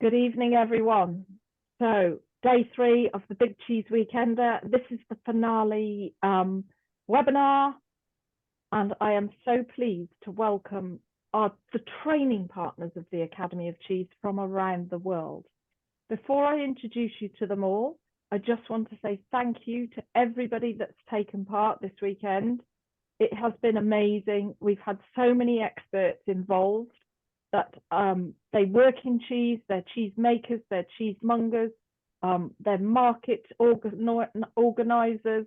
Good evening, everyone. So, day 3 of the Big Cheese Weekender. This is the finale webinar, and I am so pleased to welcome the training partners of the Academy of Cheese from around the world. Before I introduce you to them all, I just want to say thank you to everybody that's taken part this weekend. It has been amazing. We've had so many experts involved that they work in cheese, they're cheese makers, they're cheesemongers, they're market organisers.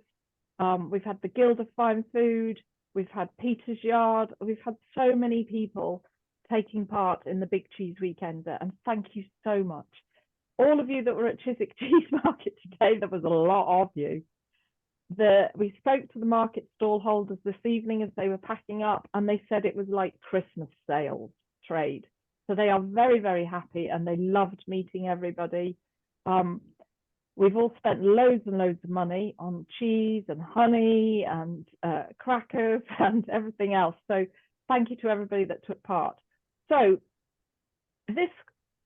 We've had the Guild of Fine Food, we've had Peter's Yard, we've had so many people taking part in the Big Cheese Weekender, and thank you so much. All of you that were at Chiswick Cheese Market today, there was a lot of you. We spoke to the market stall holders this evening as they were packing up, and they said it was like Christmas sales trade. So they are very, very happy, and they loved meeting everybody. We've all spent loads and loads of money on cheese and honey and crackers and everything else. So thank you to everybody that took part. So this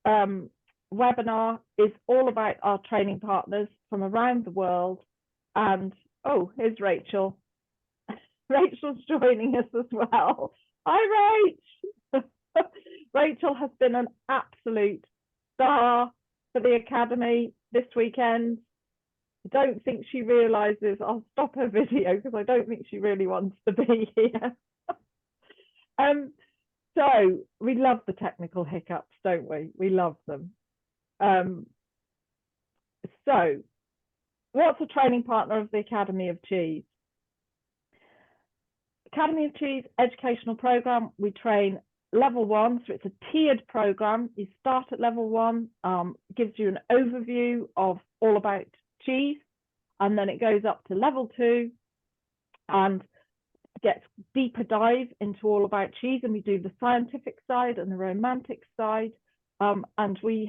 webinar is all about our training partners from around the world. And oh, here's Rachel. Rachel's joining us as well. Hi, Rach. Rachel has been an absolute star for the Academy this weekend. I don't think she realizes. I'll stop her video because I don't think she really wants to be here. So we love the technical hiccups, don't we? We love them. So what's a training partner of the Academy of Cheese? Academy of Cheese educational program. We train level 1, so it's a tiered program. You start at level 1, gives you an overview of all about cheese, and then it goes up to level 2 and gets deeper dive into all about cheese, and we do the scientific side and the romantic side. And the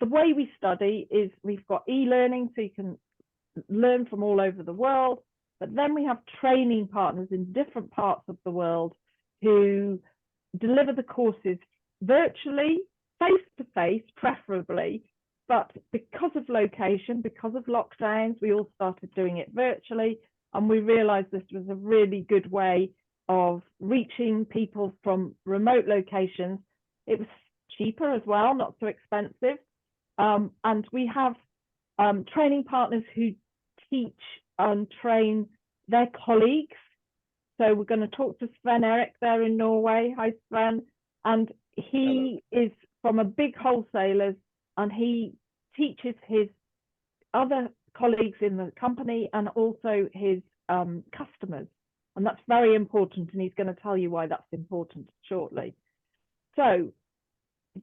way we study is we've got e-learning, so you can learn from all over the world, but then we have training partners in different parts of the world who deliver the courses virtually, face-to-face preferably, but because of location, because of lockdowns, we all started doing it virtually, and we realized this was a really good way of reaching people from remote locations. It was cheaper as well, not so expensive, and we have training partners who teach and train their colleagues. So we're going to talk to Svein Erik there in Norway. Hi, Sven. And he is from a big wholesalers, and he teaches his other colleagues in the company and also his customers. And that's very important, and he's going to tell you why that's important shortly. So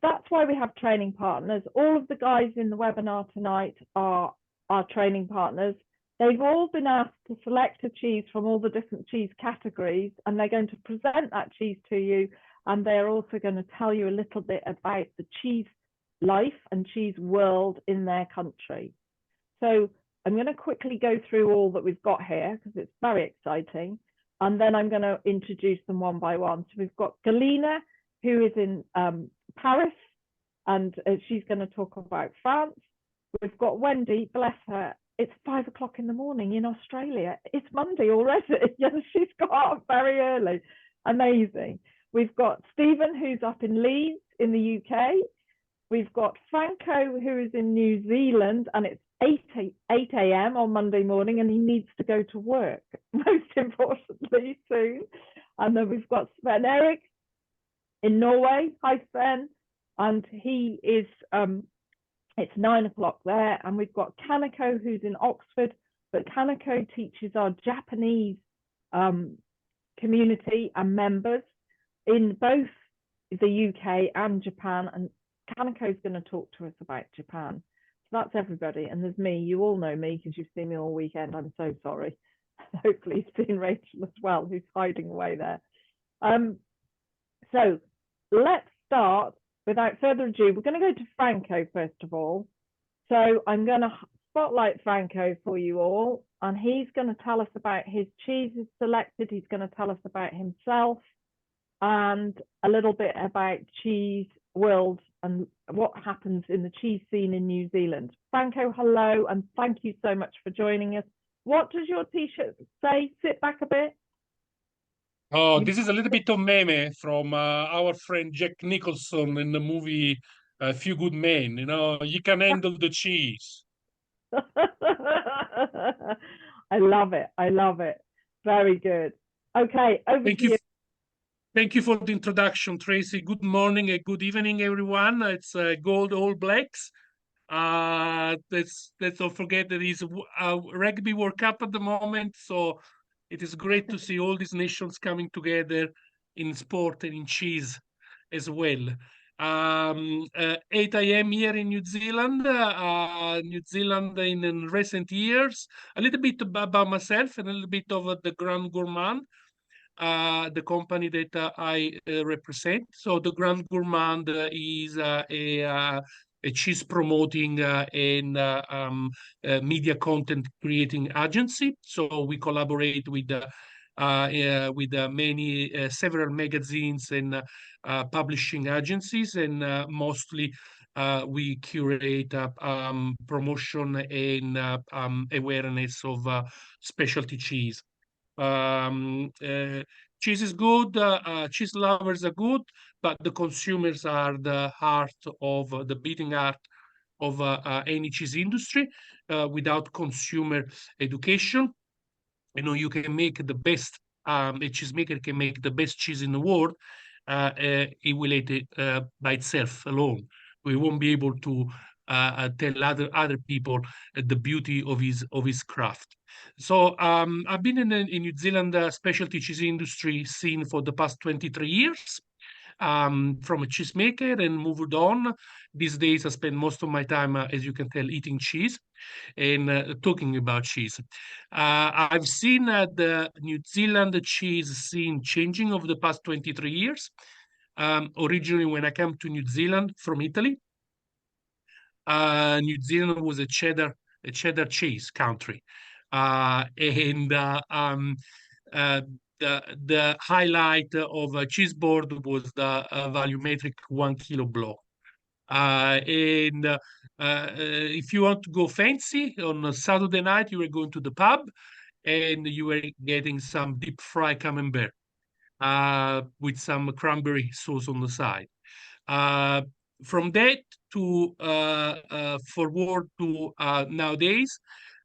that's why we have training partners. All of the guys in the webinar tonight are our training partners. They've all been asked to select a cheese from all the different cheese categories, and they're going to present that cheese to you, and they're also going to tell you a little bit about the cheese life and cheese world in their country. So I'm going to quickly go through all that we've got here because it's very exciting, and then I'm going to introduce them one by one. So we've got Galina, who is in Paris, and she's going to talk about France. We've got Wendy, bless her. It's 5 o'clock in the morning in Australia. It's Monday already. Yes, she's got up very early. Amazing. We've got Stephen, who's up in Leeds in the UK. We've got Franco, who is in New Zealand, and it's 8 a.m. on Monday morning, and he needs to go to work, most importantly, soon. And then we've got Svein Erik in Norway. Hi, Sven. And he is... it's 9 o'clock there, and we've got Kanako, who's in Oxford, but Kanako teaches our Japanese community and members in both the UK and Japan, and Kanako's going to talk to us about Japan. So that's everybody, and there's me. You all know me because you've seen me all weekend. I'm so sorry. Hopefully you've seen Rachel as well, who's hiding away there. So let's start. Without further ado, we're going to go to Franco first of all. So I'm going to spotlight Franco for you all, and he's going to tell us about his cheeses selected. He's going to tell us about himself and a little bit about cheese world and what happens in the cheese scene in New Zealand. Franco, hello, and thank you so much for joining us. What does your t-shirt say? Sit back a bit. Oh, this is a little bit of meme from our friend Jack Nicholson in the movie A Few Good Men. You know, you can handle the cheese. I love it. I love it. Very good. Okay, over Thank to you. you. Thank you for the introduction, Tracy. Good morning and good evening, everyone. It's Gold All Blacks. Let's not forget that it's a rugby World Cup at the moment, so it is great to see all these nations coming together in sport and in cheese as well. 8 a.m. here in New Zealand. New Zealand in recent years, a little bit about myself and a little bit of the Grand Gourmand, the company that I represent. So the Grand Gourmand is a cheese promoting and media content creating agency. So we collaborate with many several magazines and publishing agencies, and mostly we curate promotion and awareness of specialty cheese. Cheese is good, cheese lovers are good, but the consumers are the heart of the beating heart of any cheese industry. Without consumer education, you know, you can make the best, a cheesemaker can make the best cheese in the world. It will eat it by itself alone. We won't be able to tell other people the beauty of his craft. So I've been in New Zealand specialty cheese industry scene for the past 23 years. From a cheesemaker and moved on. These days, I spend most of my time, as you can tell, eating cheese and talking about cheese. I've seen the New Zealand cheese scene changing over the past 23 years. Originally, when I came to New Zealand from Italy, New Zealand was a cheddar cheese country, the highlight of a Cheeseboard was the volumetric 1 kilo block. If you want to go fancy, on a Saturday night, you were going to the pub and you were getting some deep fried camembert with some cranberry sauce on the side. From that to forward to nowadays,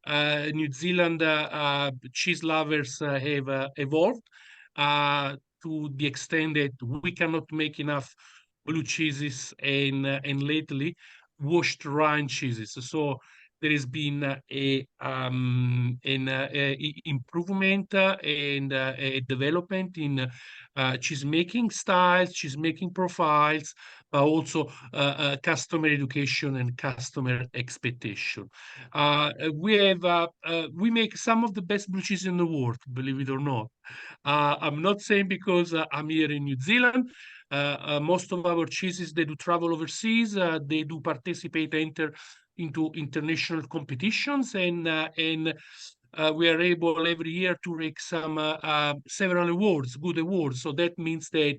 New Zealand cheese lovers have evolved to the extent that we cannot make enough blue cheeses and lately washed rind cheeses. So there has been an improvement and a development in cheese making styles, cheese making profiles, but also customer education and customer expectation. We make some of the best blue cheese in the world, believe it or not. I'm not saying because I'm here in New Zealand. Most of our cheeses, they do travel overseas. They do participate, enter into international competitions, and we are able every year to rake some several awards, good awards. So that means that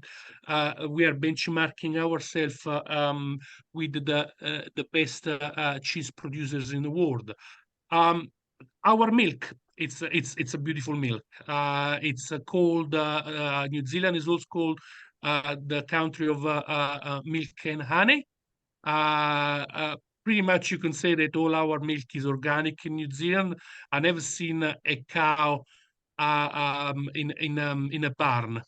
we are benchmarking ourselves with the best cheese producers in the world. Our milk, it's a beautiful milk. It's called New Zealand is also called the country of milk and honey. Pretty much you can say that all our milk is organic in New Zealand. I never seen a cow in a barn.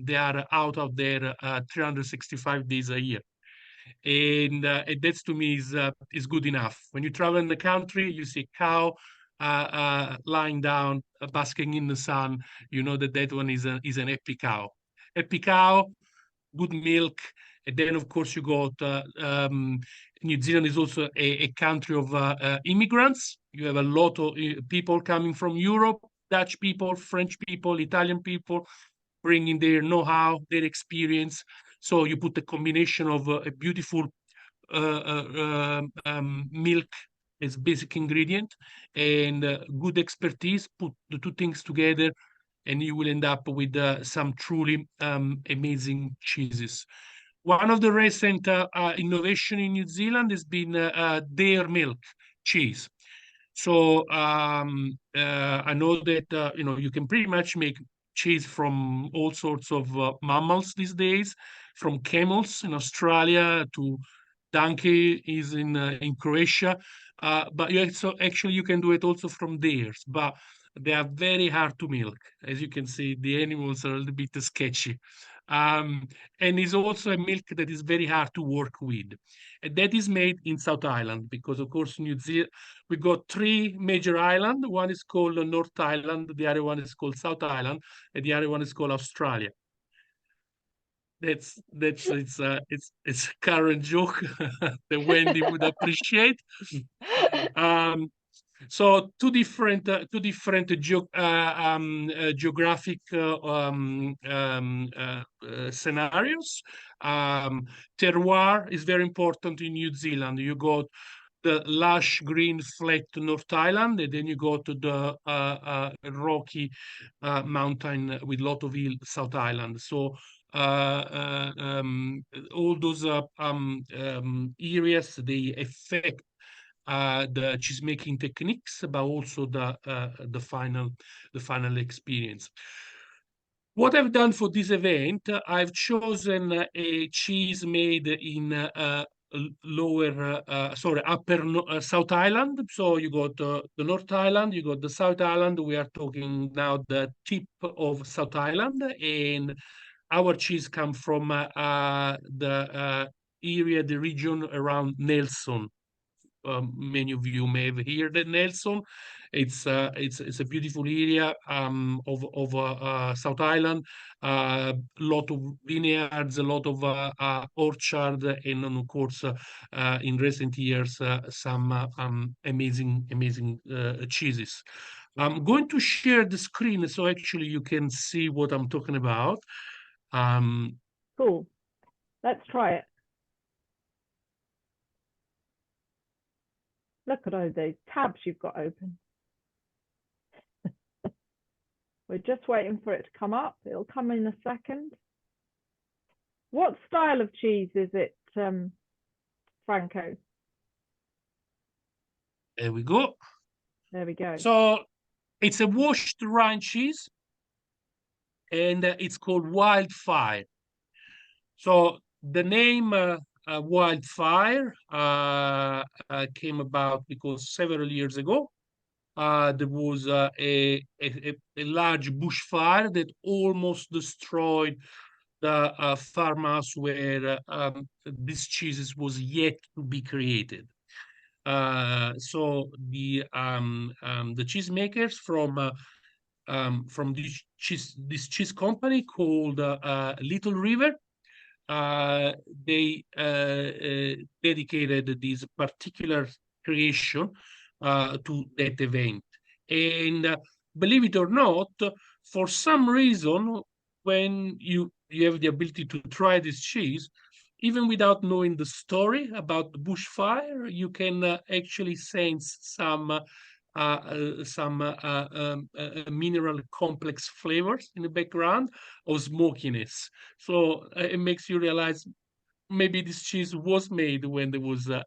They are out there 365 days a year. And that's to me is good enough. When you travel in the country, you see a cow lying down, basking in the sun. You know that one is an happy cow. Happy cow, good milk. And then, of course, you got New Zealand is also a country of immigrants. You have a lot of people coming from Europe, Dutch people, French people, Italian people, bringing their know-how, their experience. So you put a combination of a beautiful milk as basic ingredient and good expertise, put the two things together, and you will end up with some truly amazing cheeses. One of the recent innovation in New Zealand has been dairy milk cheese. So I know that you can pretty much make cheese from all sorts of mammals these days, from camels in Australia to donkey is in Croatia. But you can do it also from dairies, but they are very hard to milk. As you can see, the animals are a little bit sketchy. And it's also a milk that is very hard to work with. And that is made in South Island because, of course, New Zealand, we got three major islands. One is called North Island, the other one is called South Island, and the other one is called Australia. It's a current joke that Wendy would appreciate. So two different geographic scenarios. Terroir is very important in New Zealand. You got the lush green flat North Island, and then you go to the rocky mountain with lot of hill South Island. So all those areas, they affect the cheese making techniques, but also the final experience. What I've done for this event, I've chosen a cheese made in upper South Island. So you got the North Island, you got the South Island. We are talking now the tip of South Island, and our cheese come from the area, the region around Nelson. Many of you may have heard that Nelson. It's a beautiful area of South Island. Lot of vineyards, a lot of orchard, and of course, in recent years, some amazing cheeses. I'm going to share the screen so actually you can see what I'm talking about. Cool. Let's try it. Look at all those tabs you've got open. We're just waiting for it to come up. It'll come in a second. What style of cheese is it, Franco? There we go. There we go. So it's a washed rind cheese, and it's called Wildfire. So the name Wildfire came about because several years ago there was a large bushfire that almost destroyed the farmhouse where this cheese was yet to be created. So the cheesemakers from this cheese company called Little River, they dedicated this particular creation to that event. And believe it or not, for some reason, when you have the ability to try this cheese, even without knowing the story about the bushfire, you can actually sense some mineral complex flavors in the background of smokiness. So it makes you realize maybe this cheese was made when there was a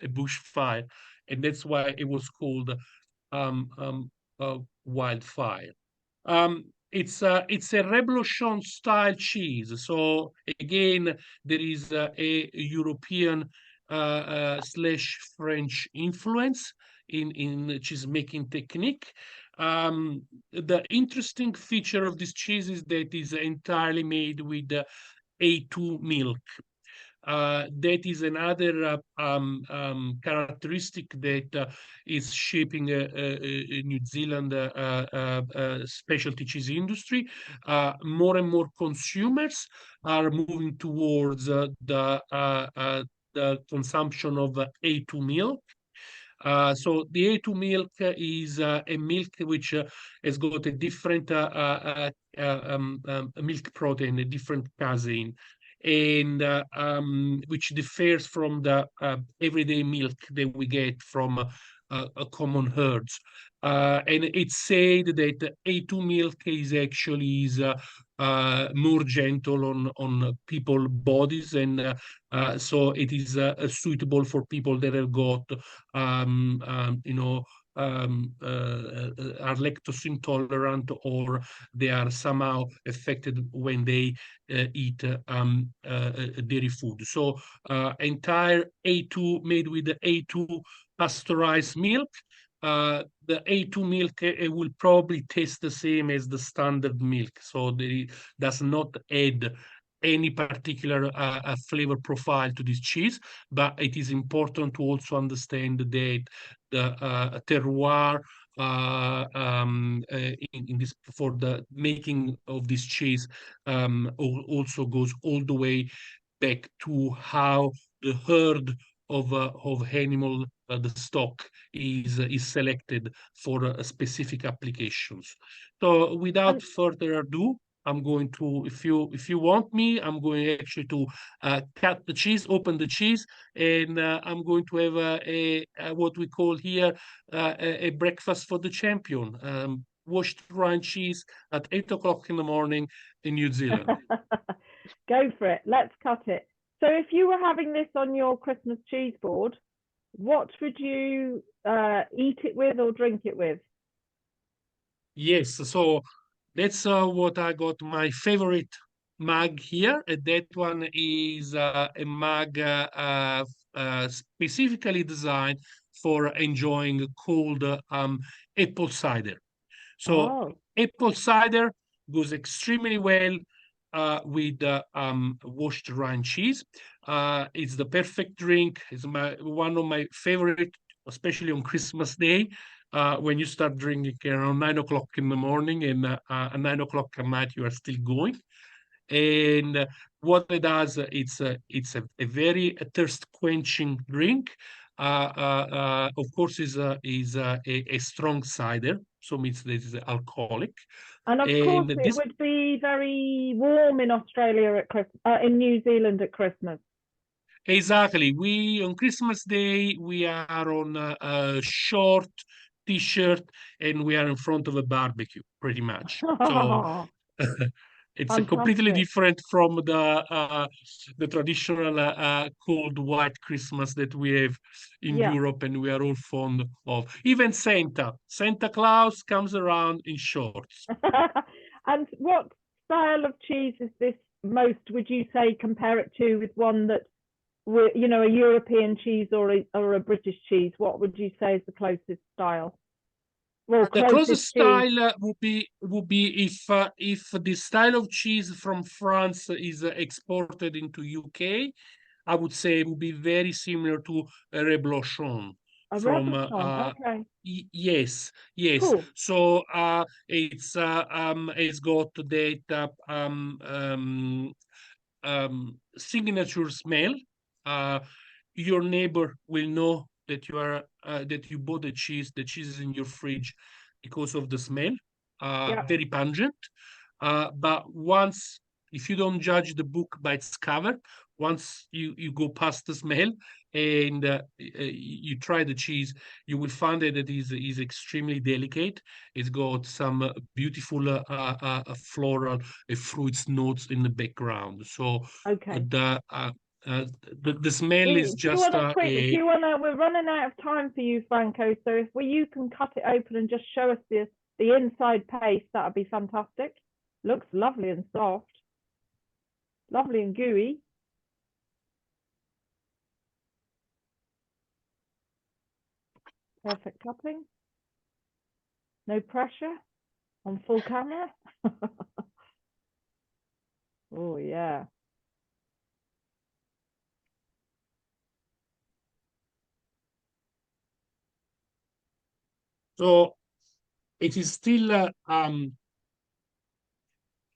bushfire, and that's why it was called Wildfire. It's a reblochon style cheese. So again, there is a European slash French influence in cheese making technique. The interesting feature of this cheese is that it is entirely made with A2 milk. That is another characteristic that is shaping New Zealand specialty cheese industry. More and more consumers are moving towards the consumption of A2 milk. So the A2 milk is a milk which has got a different milk protein, a different casein, and which differs from the everyday milk that we get from common herds. And it's said that A2 milk is actually more gentle on people bodies, and so it is suitable for people that have got are lactose intolerant, or they are somehow affected when they eat dairy food. So entire A2 made with the A2 pasteurized milk. The A2 milk will probably taste the same as the standard milk, so it does not add any particular flavor profile to this cheese. But it is important to also understand that the terroir in this for the making of this cheese also goes all the way back to how the herd of animal, the stock is selected for specific applications. So without further ado, I'm going to, if you want me, I'm going actually to cut the cheese, open the cheese, and I'm going to have what we call here a breakfast for the champion. Washed rind cheese at 8 o'clock in the morning in New Zealand. Go for it. Let's cut it. So if you were having this on your Christmas cheese board, what would you eat it with or drink it with? Yes, so that's what I got. My favorite mug here. That one is a mug specifically designed for enjoying cold apple cider. So apple cider goes extremely well with washed rind cheese. It's the perfect drink. It's one of my favorite, especially on Christmas Day, when you start drinking around 9 o'clock in the morning, and at 9 o'clock at night you are still going. And what it does, it's a very thirst quenching drink. Of course, is a strong cider, so means that it's alcoholic. And of course, it would be very warm in Australia at Christmas, in New Zealand at Christmas. Exactly. We on Christmas Day we are on a short t-shirt and we are in front of a barbecue, pretty much. So it's completely different from the traditional cold white Christmas that we have in Europe, and we are all fond of. Even Santa Claus comes around in shorts. And what style of cheese is this most, would you say, compare it to with one that, you know, a European cheese or a British cheese? What would you say is the closest style? Well, the closest style would be if the style of cheese from France is exported into UK, I would say it would be very similar to a reblochon. Okay. Yes. Cool. So it's got that signature smell. Your neighbor will know that you are that you bought the cheese. The cheese is in your fridge because of the smell. Very pungent. But once, if you don't judge the book by its cover, once you go past the smell and you try the cheese, you will find that it is extremely delicate. It's got some beautiful floral fruits notes in the background. So the smell is just we're running out of time for you, Franco. So if you can cut it open and just show us the inside paste, that would be fantastic. Looks lovely and soft, lovely and gooey. Perfect cupping. No pressure on full camera. Oh yeah. So it is still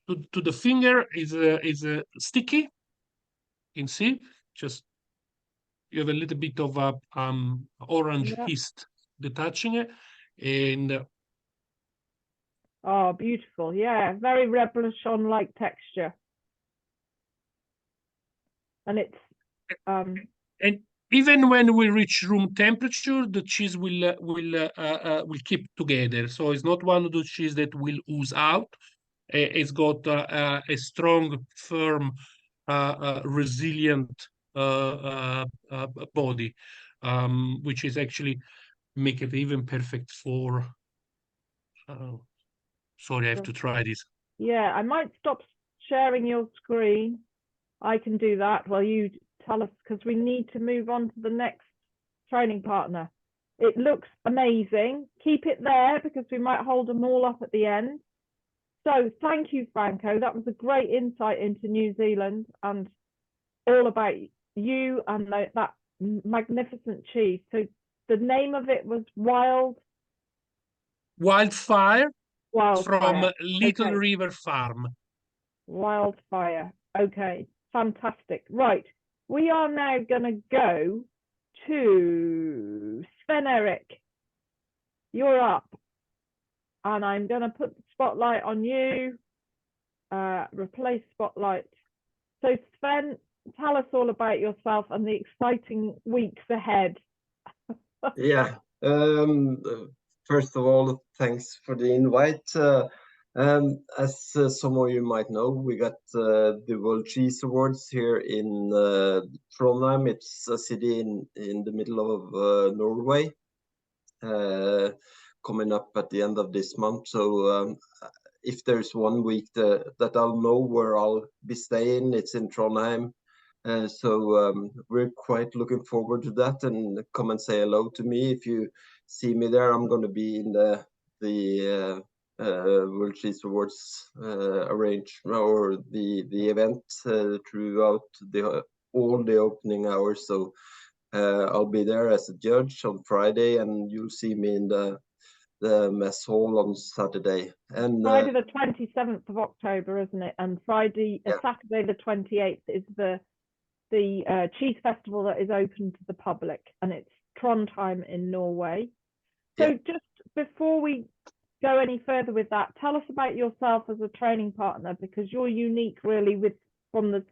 to the finger is sticky. You can see, just you have a little bit of orange yeast detaching it, and oh, beautiful. Yeah, very reblochon like texture. And it's and even when we reach room temperature, the cheese will keep together. So it's not one of those cheese that will ooze out. It's got a strong, firm, resilient body, which is actually make it even perfect for. Sorry, I have to try this. Yeah, I might stop sharing your screen. I can do that while you tell us, because we need to move on to the next training partner. It looks amazing. Keep it there because we might hold them all up at the end. So thank you, Franco. That was a great insight into New Zealand and all about you and that magnificent cheese. So the name of it was Wildfire from Wildfire. Little Okay. River Farm. Wildfire. Okay. Fantastic. Right. We are now going to go to Svein Erik. You're up. And I'm going to put the spotlight on you. Replace spotlight. So Sven, tell us all about yourself and the exciting weeks ahead. Yeah. First of all, thanks for the invite. As some of you might know, we got the World Cheese Awards here in Trondheim. It's a city in the middle of Norway, coming up at the end of this month. So if there's one week that I'll know where I'll be staying, it's in Trondheim. So we're quite looking forward to that, and come and say hello to me if you see me there. I'm going to be in the World Cheese Awards or the event throughout all the opening hours. So I'll be there as a judge on Friday, and you'll see me in the mess hall on Saturday. And Friday the 27th of October, isn't it? And Saturday the 28th is the cheese festival that is open to the public, and it's Trondheim in Norway. So just before we go any further with that, tell us about yourself as a training partner, because you're unique really from the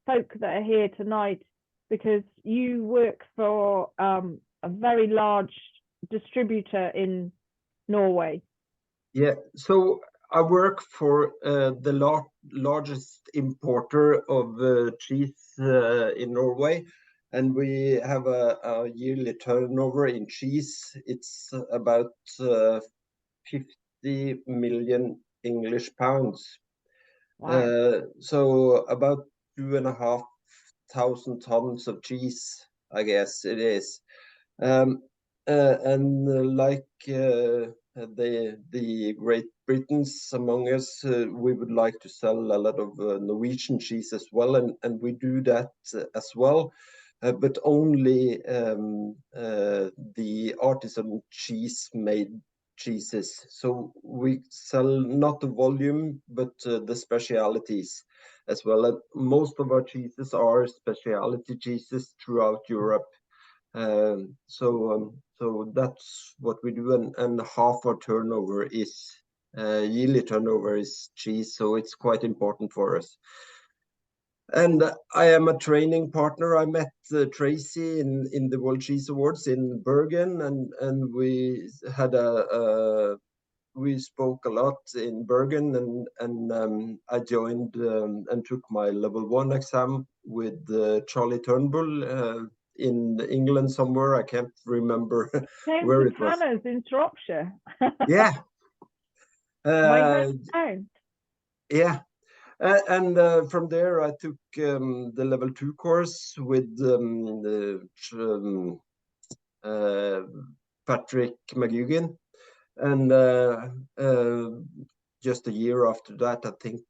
folk that are here tonight, because you work for a very large distributor in Norway. Yeah, so I work for the largest importer of cheese in Norway, and we have a yearly turnover in cheese. It's about 50 million English pounds. Wow. So about 2,500 tons of cheese, I guess it is. And like the Great Britons among us, we would like to sell a lot of Norwegian cheese as well, and we do that as well, but only the artisan cheese made cheeses. So we sell not the volume, but the specialities as well. And most of our cheeses are specialty cheeses throughout Europe. So that's what we do, and half our turnover is yearly turnover is cheese, so it's quite important for us. And I am a training partner. I met Tracy in the World Cheese Awards in Bergen, and we had we spoke a lot in Bergen, and I joined and took my level 1 exam with Charlie Turnbull in England somewhere. I can't remember where it was. Canners in Shropshire. Yeah. My hometown. Yeah. And from there, I took the level 2 course with Patrick McGugan. And just a year after that, I think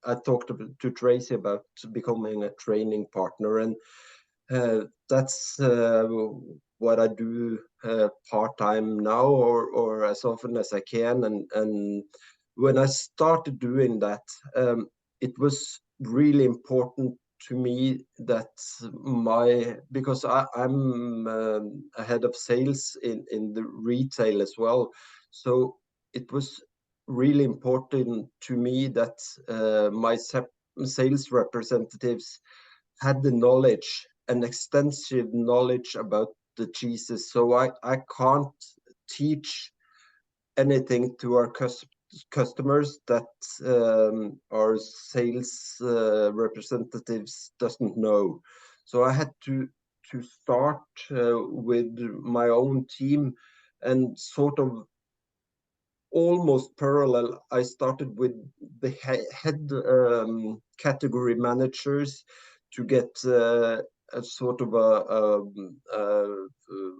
I talked to Tracy about becoming a training partner, and that's what I do part-time now, or as often as I can. And when I started doing that, it was really important to me that because I'm a head of sales in the retail as well, so it was really important to me that my sales representatives had the knowledge, an extensive knowledge about the cheeses. So I can't teach anything to our customers that our sales representatives doesn't know. So I had to start with my own team, and sort of almost parallel, I started with the head category managers to get a sort of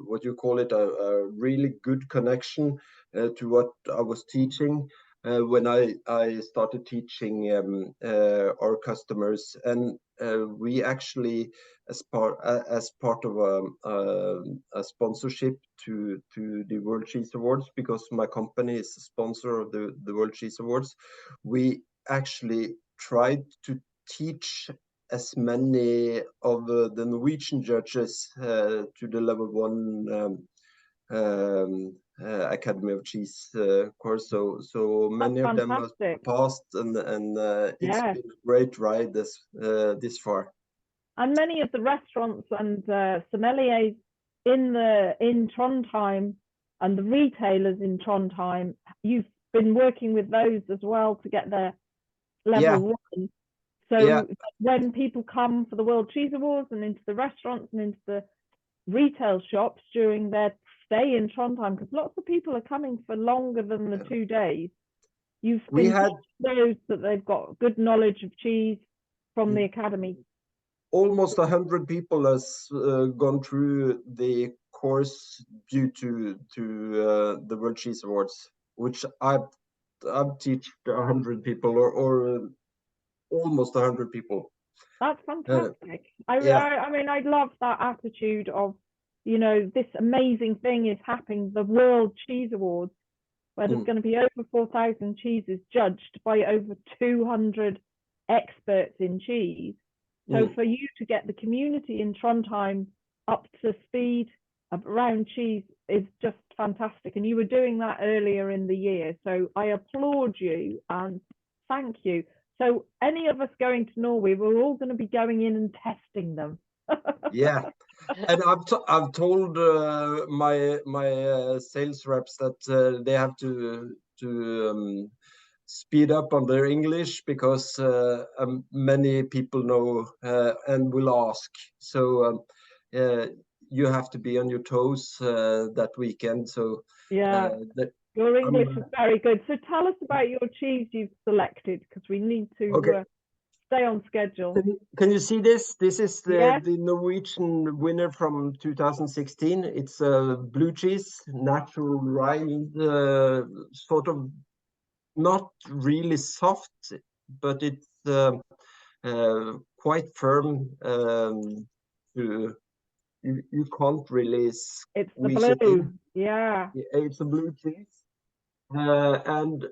what you call it, a really good connection to what I was teaching when I started teaching our customers. And we actually, as part of a sponsorship to the World Cheese Awards, because my company is a sponsor of the World Cheese Awards, we actually tried to teach as many of the Norwegian judges to the level 1 Academy of Cheese course. So many of them have passed, and it's been a great ride this far. And many of the restaurants and sommeliers in Trondheim and the retailers in Trondheim, you've been working with those as well to get their level 1. So when people come for the World Cheese Awards and into the restaurants and into the retail shops during their stay in Trondheim, because lots of people are coming for longer than the 2 days, you've been those that they've got good knowledge of cheese from the academy. Almost 100 people has gone through the course due to the World Cheese Awards, which I've taught 100 people or almost 100 people. That's fantastic. I mean, I love that attitude of, you know, this amazing thing is happening, the World Cheese Awards, where there's going to be over 4,000 cheeses judged by over 200 experts in cheese. So for you to get the community in Trondheim up to speed around cheese is just fantastic. And you were doing that earlier in the year. So I applaud you and thank you. So any of us going to Norway, we're all going to be going in and testing them. Yeah, and I've told my sales reps that they have to speed up on their English, because many people know and will ask. So you have to be on your toes that weekend. So your English is very good. So tell us about your cheese you've selected, because we need to stay on schedule. Can you see this? This is the Norwegian winner from 2016. It's a blue cheese, natural rind, sort of not really soft, but it's quite firm. You can't really squeeze it in. It's a blue cheese, and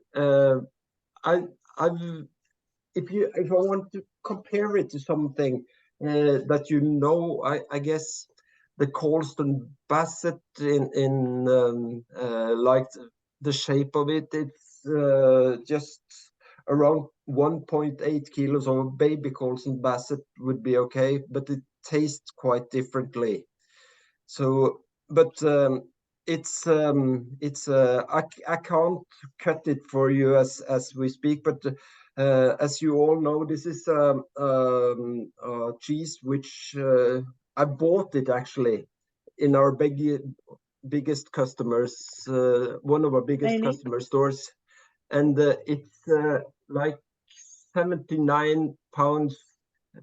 if I want to compare it to something that you know, I guess the Colston Basset in like the shape of it, it's just around 1.8 kilos of baby Colston Basset would be okay, but it tastes quite differently. So, but it's I can't cut it for you as we speak, but as you all know, this is a cheese which I bought it actually in our biggest customers, one of our biggest customer stores, and it's like 79 pounds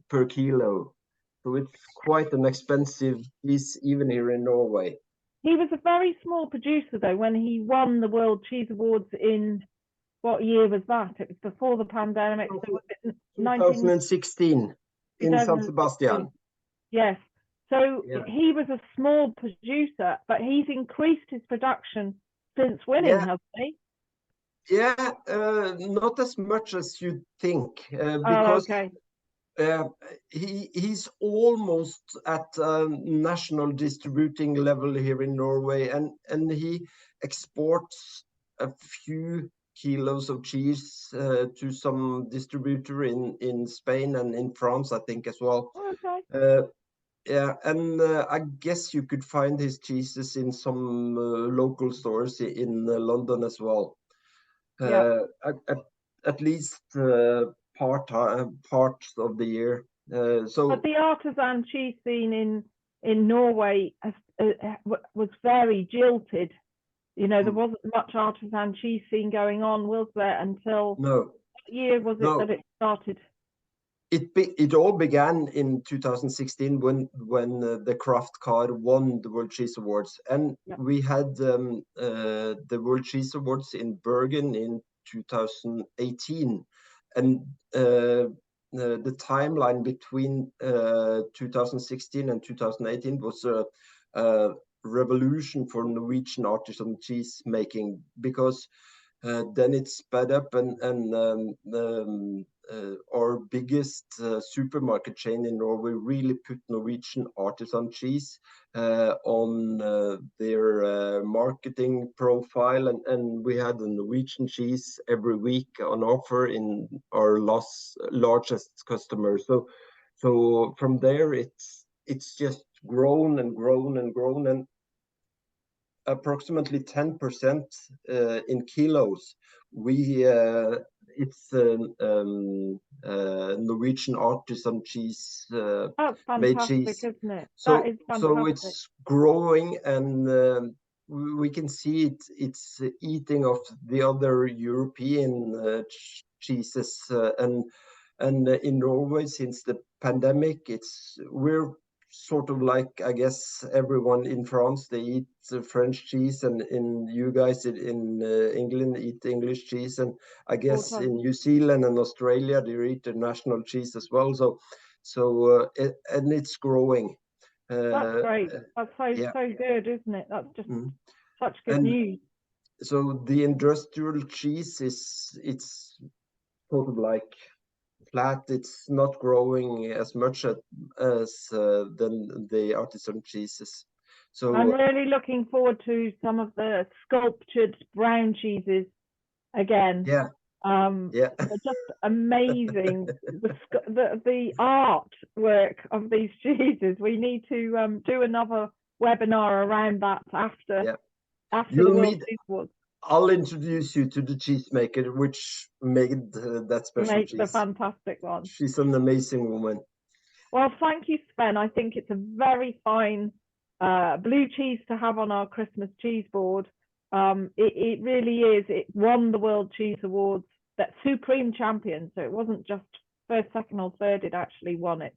per kilo. So it's quite an expensive piece even here in Norway. He was a very small producer though when he won the World Cheese Awards in, what year was that? It was before the pandemic. So was it 2016 in San Sebastian. Yes. So he was a small producer, but he's increased his production since winning, hasn't he? Yeah, not as much as you think, because he's almost at national distributing level here in Norway, and he exports a few kilos of cheese to some distributor in Spain and in France, I think, as well. Yeah, and I guess you could find his cheeses in some local stores in London as well. Yeah. At least parts of the year. So But the artisan cheese scene in Norway was very jilted. You know, there wasn't much artisan cheese scene going on, was there, until no, what year was it no. that it started? It all began in 2016 when the Kraft car won the World Cheese Awards, and we had the World Cheese Awards in Bergen in 2018, and the timeline between 2016 and 2018 was a revolution for Norwegian artisan cheese making, because then it sped up, and our biggest supermarket chain in Norway really put Norwegian artisan cheese on their marketing profile, and we had a Norwegian cheese every week on offer in our largest customer. So from there, it's just grown and grown and grown, and approximately 10% in kilos. It's Norwegian artisan cheese, That's made fantastic, cheese. isn't it? So, That is fantastic. so it's growing, and we can see it's eating of the other European cheeses, and in Norway, since the pandemic, we're sort of like, I guess, everyone in France, they eat French cheese, and in you guys in England eat English cheese, and I guess in New Zealand and Australia they eat the national cheese as well. And it's growing. That's great. That's so good, isn't it? That's just such good news. So the industrial cheese it's sort of like flat. It's not growing as much as than the artisan cheeses. So I'm really looking forward to some of the sculptured brown cheeses again. Yeah. They're just amazing. The artwork of these cheeses. We need to do another webinar around that after the World Cheese Awards. I'll introduce you to the cheesemaker, which made that special cheese. The fantastic one. She's an amazing woman. Well, thank you, Sven. I think it's a very fine blue cheese to have on our Christmas cheese board. It really is. It won the World Cheese Awards, that supreme champion. So it wasn't just first, second, or third. It actually won it.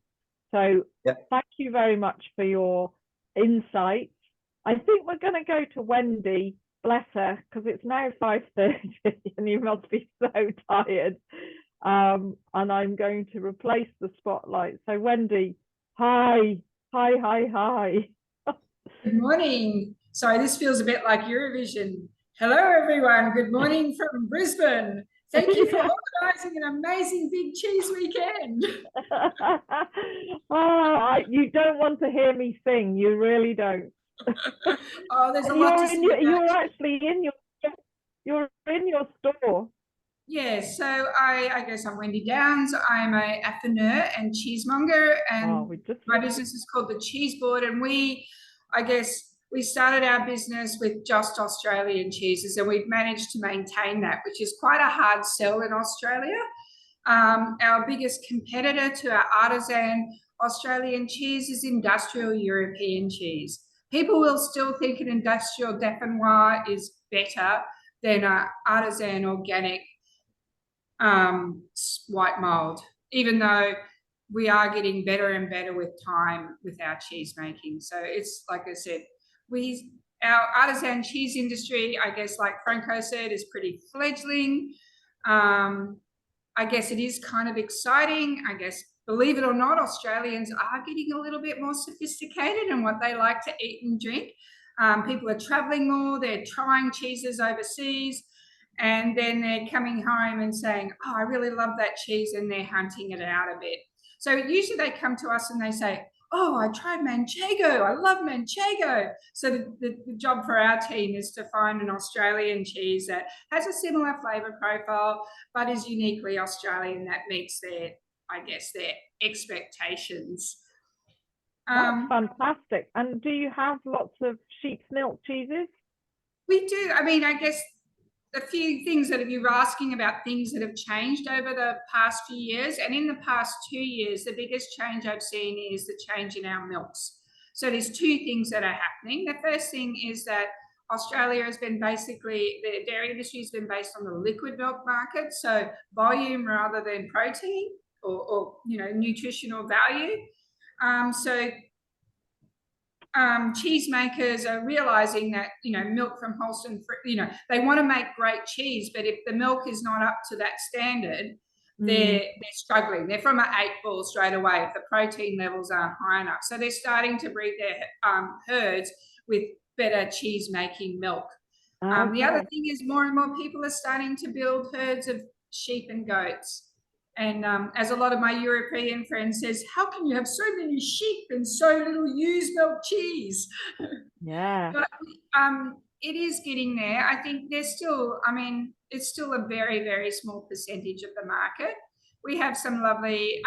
So thank you very much for your insights. I think we're going to go to Wendy. Bless her, because it's now 5:30 and you must be so tired. And I'm going to replace the spotlight. So Wendy, hi. Good morning. Sorry, this feels a bit like Eurovision. Hello, everyone. Good morning from Brisbane. Thank you for organising an amazing big cheese weekend. You don't want to hear me sing. You really don't. Oh, there's a lot to say. You're actually in your store. Yeah, so I guess I'm Wendy Downes. I'm a affineur and cheesemonger, and my business is called the Cheeseboard. And we started our business with just Australian cheeses, and we've managed to maintain that, which is quite a hard sell in Australia. Our biggest competitor to our artisan Australian cheese is industrial European cheese. People will still think an industrial Dauphinois is better than an artisan organic white mold, even though we are getting better and better with time with our cheese making. So it's like I said, our artisan cheese industry, I guess, like Franco said, is pretty fledgling. I guess it is kind of exciting. I guess, believe it or not, Australians are getting a little bit more sophisticated in what they like to eat and drink. People are traveling more, they're trying cheeses overseas, and then they're coming home and saying, oh, I really love that cheese, and they're hunting it out a bit. So usually they come to us and they say, oh, I tried Manchego, I love Manchego. So the job for our team is to find an Australian cheese that has a similar flavour profile, but is uniquely Australian, that meets their expectations. That's fantastic. And do you have lots of sheep's milk cheeses? We do. I mean, I guess a few things that you're asking about, things that have changed over the past few years. And in the past 2 years, the biggest change I've seen is the change in our milks. So there's two things that are happening. The first thing is that Australia has been basically, the dairy industry has been based on the liquid milk market, so volume rather than protein or nutritional value. Cheesemakers are realizing that, milk from Holstein, they want to make great cheese, but if the milk is not up to that standard, they're struggling. They're from an 8 ball straight away if the protein levels aren't high enough. So they're starting to breed their herds with better cheese making milk. Okay. The other thing is more and more people are starting to build herds of sheep and goats. And as a lot of my European friends says, how can you have so many sheep and so little used milk cheese? Yeah. But it is getting there. I think there's still, it's still a very, very small percentage of the market. We have some lovely,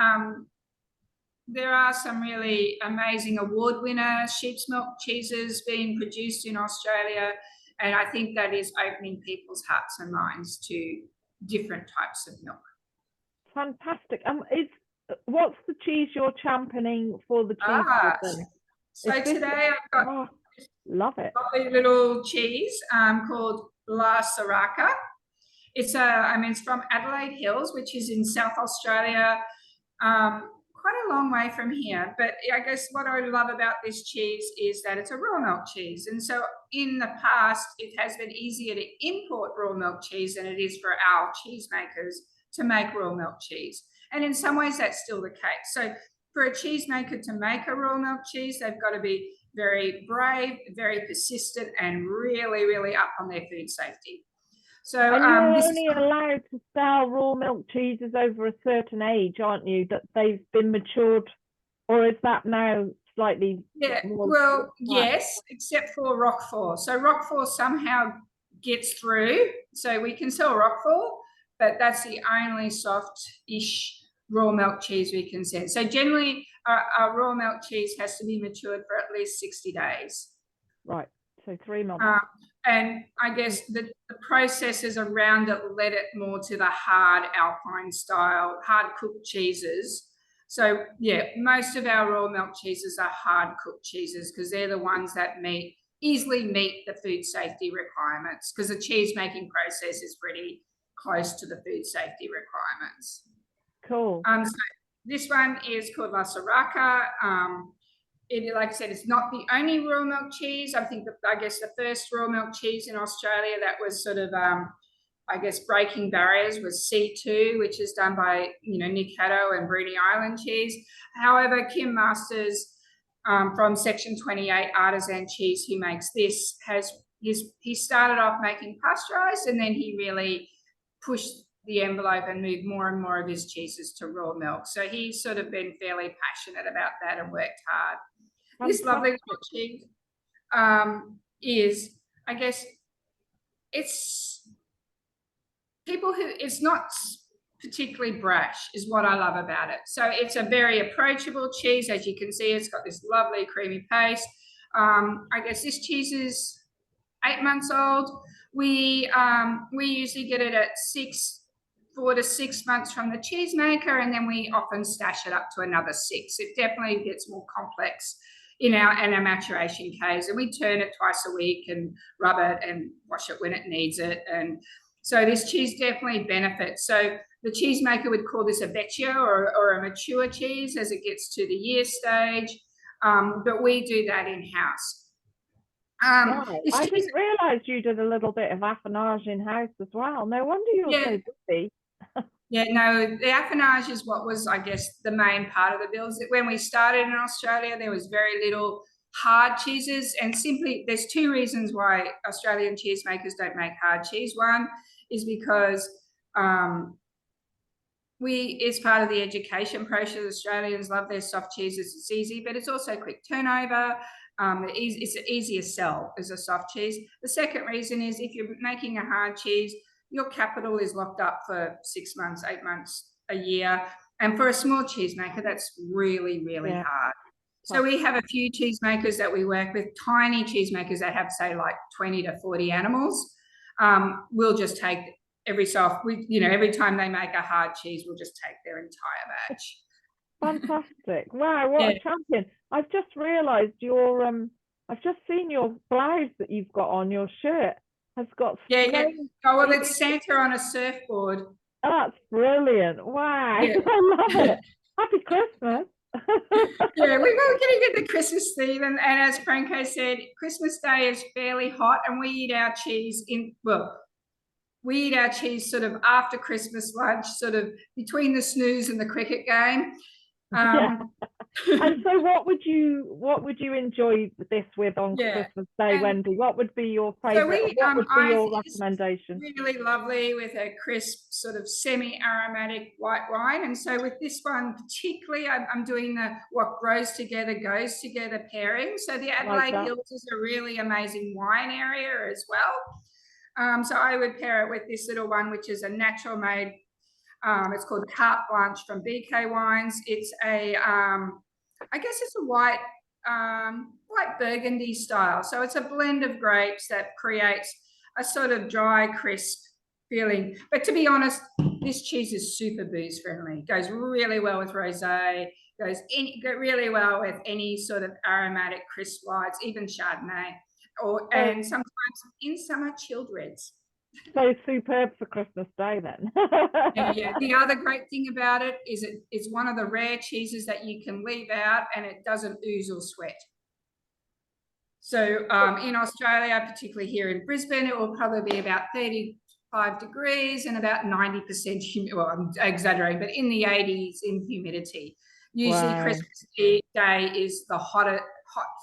there are some really amazing award winner sheep's milk cheeses being produced in Australia. And I think that is opening people's hearts and minds to different types of milk. Fantastic. What's the cheese you're championing for the cheeseboard then? So today I've got love it. a lovely little cheese called La Sriracha. It's it's from Adelaide Hills, which is in South Australia, quite a long way from here. But I guess what I love about this cheese is that it's a raw milk cheese. And so in the past, it has been easier to import raw milk cheese than it is for our cheesemakers to make raw milk cheese. And in some ways, that's still the case. So for a cheesemaker to make a raw milk cheese, they've got to be very brave, very persistent, and really, really up on their food safety. So and you're only allowed to sell raw milk cheeses over a certain age, aren't you? That they've been matured, or is that now slightly? Yeah. Well, yes, except for Roquefort. So Roquefort somehow gets through, so we can sell Roquefort, but that's the only soft-ish raw milk cheese we can sell. So generally, our raw milk cheese has to be matured for at least 60 days. Right. So 3 months. And I guess the processes around it led it more to the hard Alpine style, hard cooked cheeses. So yeah, most of our raw milk cheeses are hard cooked cheeses because they're the ones that easily meet the food safety requirements, because the cheese making process is pretty close to the food safety requirements. Cool. So this one is called La Sriracha. Like I said, it's not the only raw milk cheese. I guess the first raw milk cheese in Australia that was sort of, breaking barriers was C2, which is done by, Nick Haddo and Bruny Island Cheese. However, Kim Masters from Section 28 Artisan Cheese, who makes this, he started off making pasteurized, and then he really pushed the envelope and moved more and more of his cheeses to raw milk. So he's sort of been fairly passionate about that and worked hard. This lovely little cheese is, I guess, it's not particularly brash is what I love about it. So it's a very approachable cheese. As you can see, it's got this lovely creamy paste. I guess this cheese is 8 months old. We usually get it at 4 to 6 months from the cheesemaker, and then we often stash it up to another 6. It definitely gets more complex in our maturation caves, and we turn it twice a week and rub it and wash it when it needs it. And so this cheese definitely benefits. So the cheesemaker would call this a vecchio or a mature cheese as it gets to the year stage, but we do that in-house. Wow. I didn't realise you did a little bit of affinage in-house as well. No wonder you're so busy. Yeah, no, the affinage is what was, I guess, the main part of the builds. When we started in Australia, there was very little hard cheeses, and simply there's 2 reasons why Australian cheesemakers don't make hard cheese. One is because it's part of the education process. Australians love their soft cheeses. It's easy, but it's also quick turnover. It's an easier sell as a soft cheese. The second reason is if you're making a hard cheese, your capital is locked up for 6 months, 8 months, a year. And for a small cheesemaker, that's really, really hard. So we have a few cheesemakers that we work with, tiny cheesemakers that have, say, like 20 to 40 animals. We'll just take every time they make a hard cheese, we'll just take their entire batch. Fantastic. Wow, what a champion. I've just realised I've just seen your blouse that you've got on, your shirt has got Oh, well, it's Santa on a surfboard. That's brilliant. Wow. Yeah. I love it. Happy Christmas. Yeah, we're getting at the Christmas theme, and as Franco said, Christmas Day is fairly hot, and we eat our cheese sort of after Christmas lunch, sort of between the snooze and the cricket game. And so what would you enjoy this with on Christmas Day, Wendy? What would be your favourite? What would be your recommendation? Really lovely with a crisp sort of semi-aromatic white wine. And so with this one particularly, I'm doing the what grows together goes together pairing. So the Adelaide Hills is a really amazing wine area as well. So I would pair it with this little one, which is a natural made. It's called Carte Blanche from BK Wines. It's I guess it's a white Burgundy style. So it's a blend of grapes that creates a sort of dry, crisp feeling. But to be honest, this cheese is super booze friendly. Goes really well with rosé. Goes really well with any sort of aromatic crisp whites, even Chardonnay, and sometimes in summer chilled reds. So superb for Christmas Day then. Yeah. The other great thing about it is it's one of the rare cheeses that you can leave out and it doesn't ooze or sweat. So in Australia, particularly here in Brisbane, it will probably be about 35 degrees and about 90% humidity. Well, I'm exaggerating, but in the 80s in humidity. Usually Christmas Day is the hot,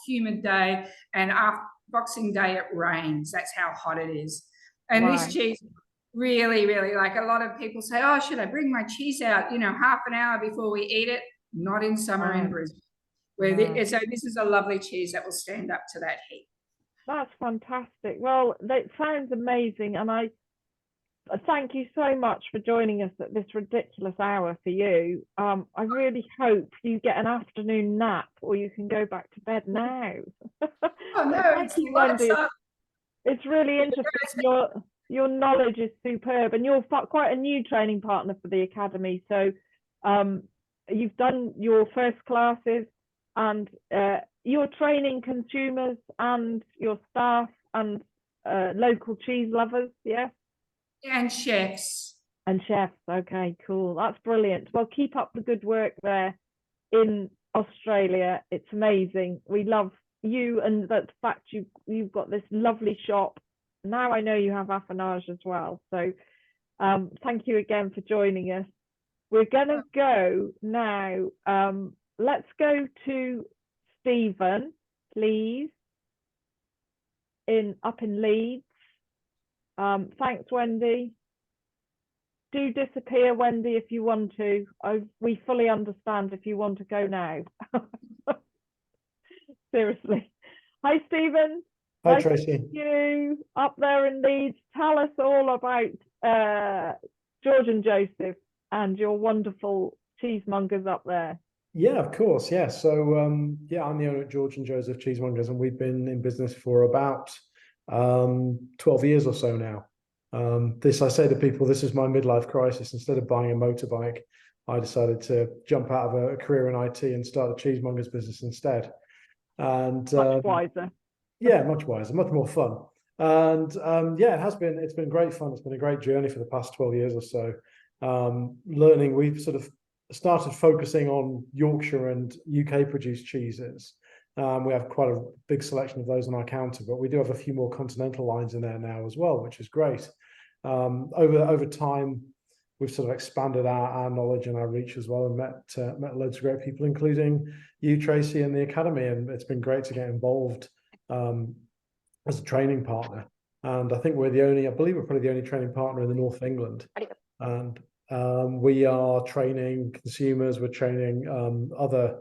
humid day, and after Boxing Day it rains. That's how hot it is. And this cheese, really, really, like a lot of people say, oh, should I bring my cheese out, half an hour before we eat it? Not in summer in Brisbane. So this is a lovely cheese that will stand up to that heat. That's fantastic. Well, that sounds amazing. And I thank you so much for joining us at this ridiculous hour for you. I really hope you get an afternoon nap or you can go back to bed now. Oh, no, thank you, Wendy. It's really interesting. Your knowledge is superb, and you're quite a new training partner for the Academy. So you've done your first classes, and you're training consumers and your staff and local cheese lovers, yes? And chefs. And chefs, okay, cool. That's brilliant. Well, keep up the good work there in Australia. It's amazing. We love you and the fact you've got this lovely shop. Now I know you have affinage as well. So thank you again for joining us. We're gonna go now. Let's go to Stephen, please, up in Leeds. Thanks, Wendy. Do disappear, Wendy, if you want to. We fully understand if you want to go now. Seriously. Hi, Stephen. Hi, nice Tracy. To see you up there in Leeds. Tell us all about George and Joseph and your wonderful cheesemongers up there. Yeah, of course. Yeah. So, I'm the owner at George and Joseph Cheesemongers, and we've been in business for about 12 years or so now. I say to people, this is my midlife crisis. Instead of buying a motorbike, I decided to jump out of a career in IT and start a cheesemongers business instead. And much wiser. Yeah, much wiser, much more fun. And it's been great fun. It's been a great journey for the past 12 years or so. Learning, we've sort of started focusing on Yorkshire and UK produced cheeses. We have quite a big selection of those on our counter, but we do have a few more continental lines in there now as well, which is great. Over time, we've sort of expanded our knowledge and our reach as well, and met loads of great people, including you, Tracy, and the Academy. And it's been great to get involved as a training partner. And I think I believe we're probably the only training partner in the North of England. And we are training consumers, we're training other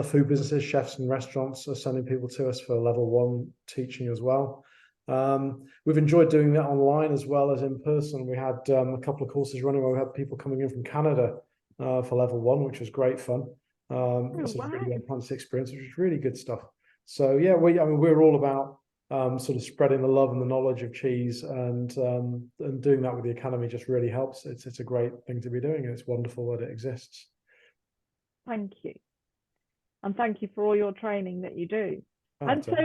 food businesses, chefs and restaurants are sending people to us for level 1 teaching as well. We've enjoyed doing that online as well as in person. We had a couple of courses running where we had people coming in from Canada for level 1, which was great fun. It's a really enhanced experience, which is really good stuff. So yeah, we're all about sort of spreading the love and the knowledge of cheese, and doing that with the Academy just really helps. It's a great thing to be doing, and it's wonderful that it exists. Thank you. And thank you for all your training that you do. And so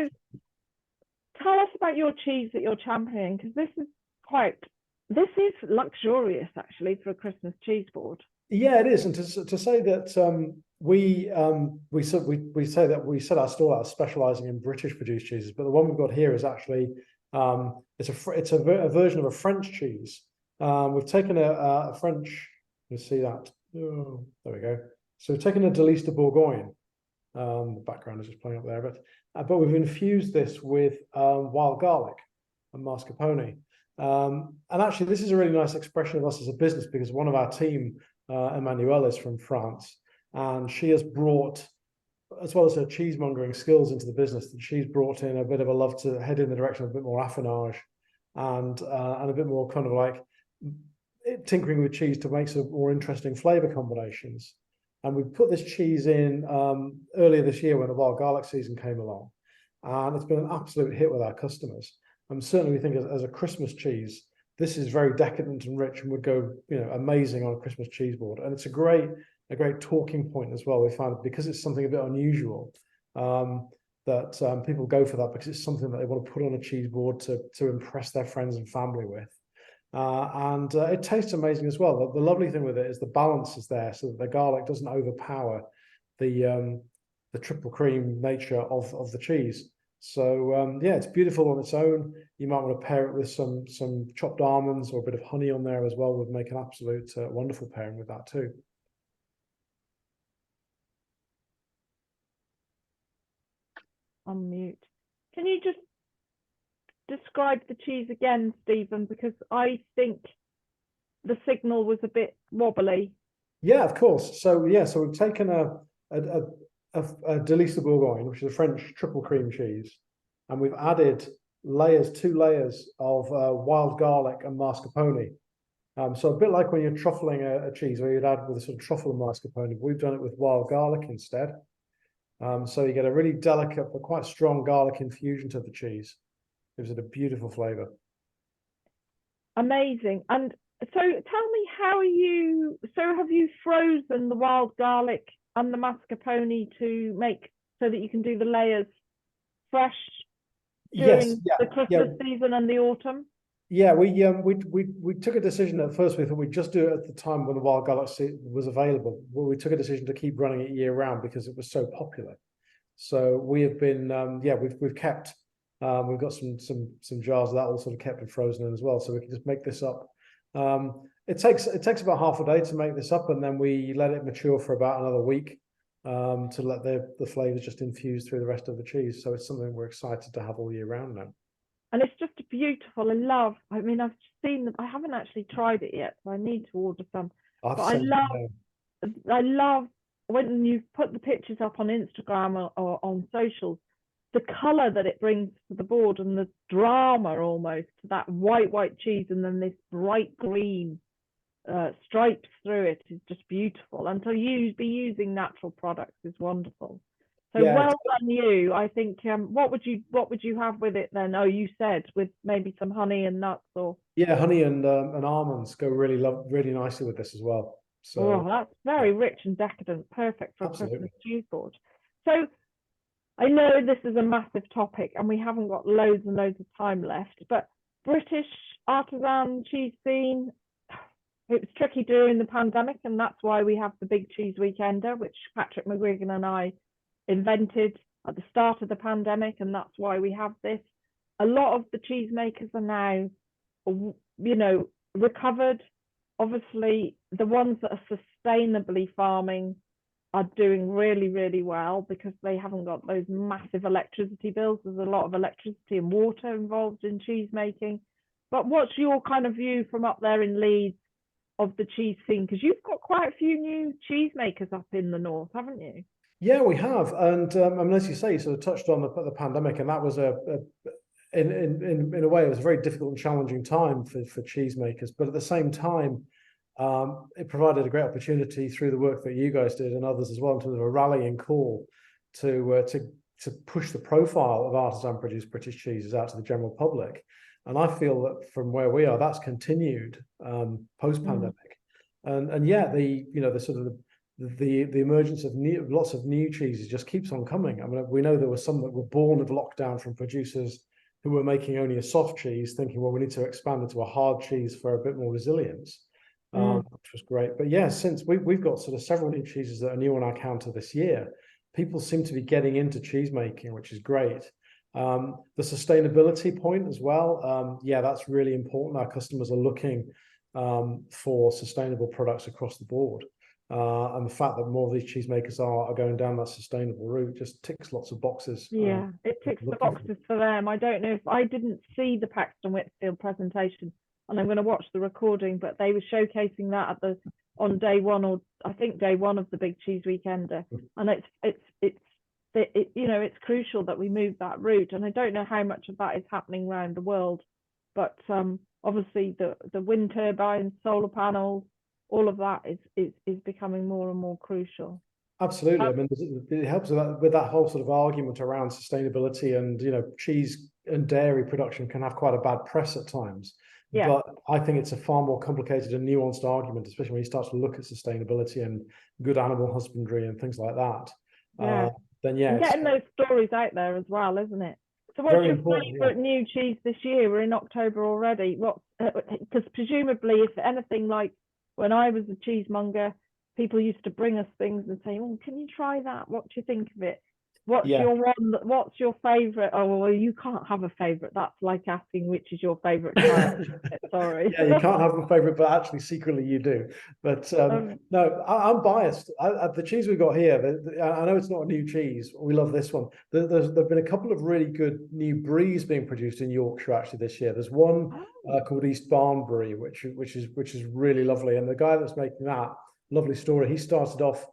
tell us about your cheese that you're championing, because this is luxurious actually for a Christmas cheese board. Yeah, it is. And to say that we say that we set our stall out specializing in British produced cheeses, but the one we've got here is actually it's a version of a French cheese. We've taken a French, let's see that. Oh, there we go. So we've taken a Délice de Bourgogne. The background is just playing up there, but we've infused this with wild garlic and mascarpone. And actually, this is a really nice expression of us as a business, because one of our team, Emmanuelle, is from France, and she has brought, as well as her cheesemongering skills into the business, that she's brought in a bit of a love to head in the direction of a bit more affinage and a bit more kind of like tinkering with cheese to make some more interesting flavor combinations. And we put this cheese in earlier this year when the wild garlic season came along, and it's been an absolute hit with our customers. And certainly we think as a Christmas cheese, this is very decadent and rich and would go, amazing on a Christmas cheese board. And it's a great talking point as well. We found, because it's something a bit unusual, that people go for that because it's something that they want to put on a cheese board to impress their friends and family with. And it tastes amazing as well. The lovely thing with it is the balance is there, so that the garlic doesn't overpower the triple cream nature of the cheese. So yeah, it's beautiful on its own. You might want to pair it with some chopped almonds or a bit of honey on there as well, would make an absolute wonderful pairing with that too. On mute. Can you just describe the cheese again, Stephen, because I think the signal was a bit wobbly. Yeah, of course. So yeah, so we've taken a Délice de Bourgogne, which is a French triple cream cheese, and we've added two layers of wild garlic and mascarpone. So a bit like when you're truffling a cheese, where you'd add with a sort of truffle and mascarpone, but we've done it with wild garlic instead. So you get a really delicate but quite strong garlic infusion to the cheese. Gives it a beautiful flavor. Amazing. And so tell me have you frozen the wild garlic and the mascarpone to make so that you can do the layers fresh during the Christmas season and the autumn? Yeah, we took a decision at first. We thought we'd just do it at the time when the wild garlic was available. Well, we took a decision to keep running it year round because it was so popular. So we have been we've kept we've got some jars of that all sort of kept and frozen in as well, so we can just make this up. It takes about half a day to make this up, and then we let it mature for about another week to let the flavors just infuse through the rest of the cheese. So it's something we're excited to have all year round now. And it's just beautiful. I mean, I've seen them. I haven't actually tried it yet, so I need to order some. But I love when you put the pictures up on Instagram or on socials, the color that it brings to the board and the drama almost to that white cheese, and then this bright green stripes through it is just beautiful. And to be using natural products is wonderful. So well done you. I think what would you have with it then? Oh, you said with maybe some honey and nuts, or honey and almonds go really nicely with this as well. So that's very rich and decadent, perfect for a Christmas cheese board. So I know this is a massive topic and we haven't got loads and loads of time left, but British artisan cheese scene, it was tricky during the pandemic, and that's why we have the Big Cheese Weekender, which Patrick McGuigan and I invented at the start of the pandemic, and that's why we have this. A lot of the cheesemakers are now, recovered. Obviously, the ones that are sustainably farming are doing really, really well because they haven't got those massive electricity bills. There's a lot of electricity and water involved in cheese making. But what's your kind of view from up there in Leeds of the cheese scene? Because you've got quite a few new cheesemakers up in the north, haven't you? Yeah, we have, and as you say, you sort of touched on the pandemic, and that was in a way it was a very difficult and challenging time for cheesemakers. But at the same time, it provided a great opportunity through the work that you guys did and others as well, in terms of a rallying call to push the profile of artisan produced British cheeses out to the general public. And I feel that from where we are, that's continued post-pandemic. And yeah, the emergence of lots of new cheeses just keeps on coming. I mean, we know there were some that were born of lockdown from producers who were making only a soft cheese, thinking, well, we need to expand into a hard cheese for a bit more resilience, which was great. But yeah, since we've got sort of several new cheeses that are new on our counter this year, people seem to be getting into cheese making, which is great. The sustainability point as well, yeah, that's really important. Our customers are looking for sustainable products across the board. And the fact that more of these cheesemakers are going down that sustainable route just ticks lots of boxes. Yeah, it ticks the boxes for them. I don't know if I didn't see the Paxton Whitfield presentation, and I'm going to watch the recording, but they were showcasing that on day one, or I think day one of the Big Cheese Weekender, and it's crucial that we move that route. And I don't know how much of that is happening around the world, but obviously the wind turbines, solar panels, all of that is becoming more and more crucial. Absolutely. I mean, it helps with that whole sort of argument around sustainability, and cheese and dairy production can have quite a bad press at times. Yeah. But I think it's a far more complicated and nuanced argument, especially when you start to look at sustainability and good animal husbandry and things like that. Yeah. Then yeah, and getting those stories out there as well, isn't it? So what's your favourite new cheese this year? We're in October already. Because presumably, if anything, like when I was a cheesemonger, people used to bring us things and say, "Oh, can you try that? What do you think of it? What's your one? What's your favourite?" Oh, well, you can't have a favourite. That's like asking which is your favourite child. Sorry. Yeah, you can't have a favourite, but actually secretly you do. But no, I'm biased. The cheese we've got here, I know it's not a new cheese. We love this one. There've been a couple of really good new bries being produced in Yorkshire actually this year. There's one called East Barnbury, which is really lovely. And the guy that's making that, lovely story. He started off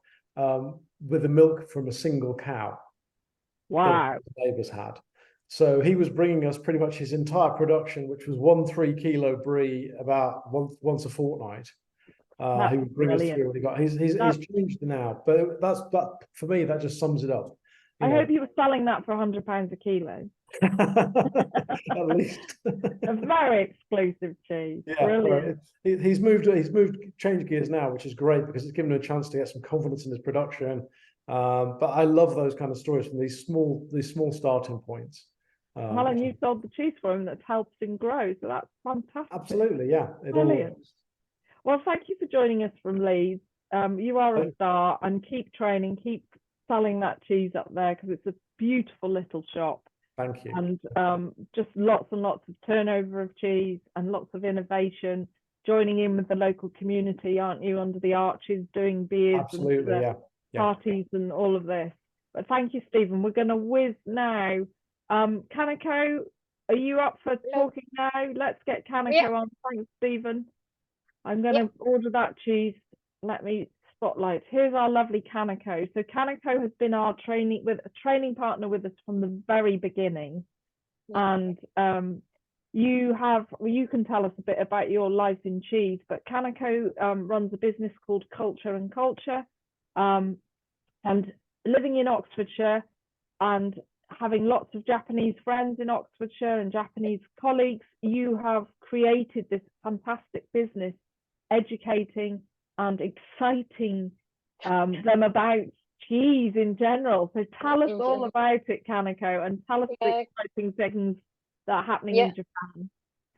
with the milk from a single cow. Wow. That his neighbours had. So he was bringing us pretty much his entire production, which was 1 3-kilo brie about once a fortnight. He would bring us through what he got. He's changed now, but that for me that just sums it up. I hope he was selling that for £100 a kilo. At least. A very exclusive cheese. Yeah, brilliant. He's changed gears now, which is great because it's given him a chance to get some confidence in his production. But I love those kind of stories from these small starting points. Well, and you sold the cheese for him that's helped him grow, so that's fantastic. Absolutely, yeah. Brilliant. Well, thank you for joining us from Leeds. You are a star, and keep training, keep selling that cheese up there, because it's a beautiful little shop. Thank you. And just lots and lots of turnover of cheese and lots of innovation, joining in with the local community, aren't you, under the arches, doing beers. Absolutely, and parties and all of this. But thank you, Stephen. We're going to whiz now. Kanako, are you up for talking now? Let's get Kanako on. Thanks, Stephen. I'm going to order that cheese. Let me spotlight. Here's our lovely Kanako. So Kanako has been our training partner with us from the very beginning. And you can tell us a bit about your life in cheese, but Kanako runs a business called Culture and Culture. And living in Oxfordshire and having lots of Japanese friends in Oxfordshire and Japanese colleagues, you have created this fantastic business, educating and exciting them about cheese in general. So tell us all about it, Kanako, and tell us the exciting things that are happening in Japan.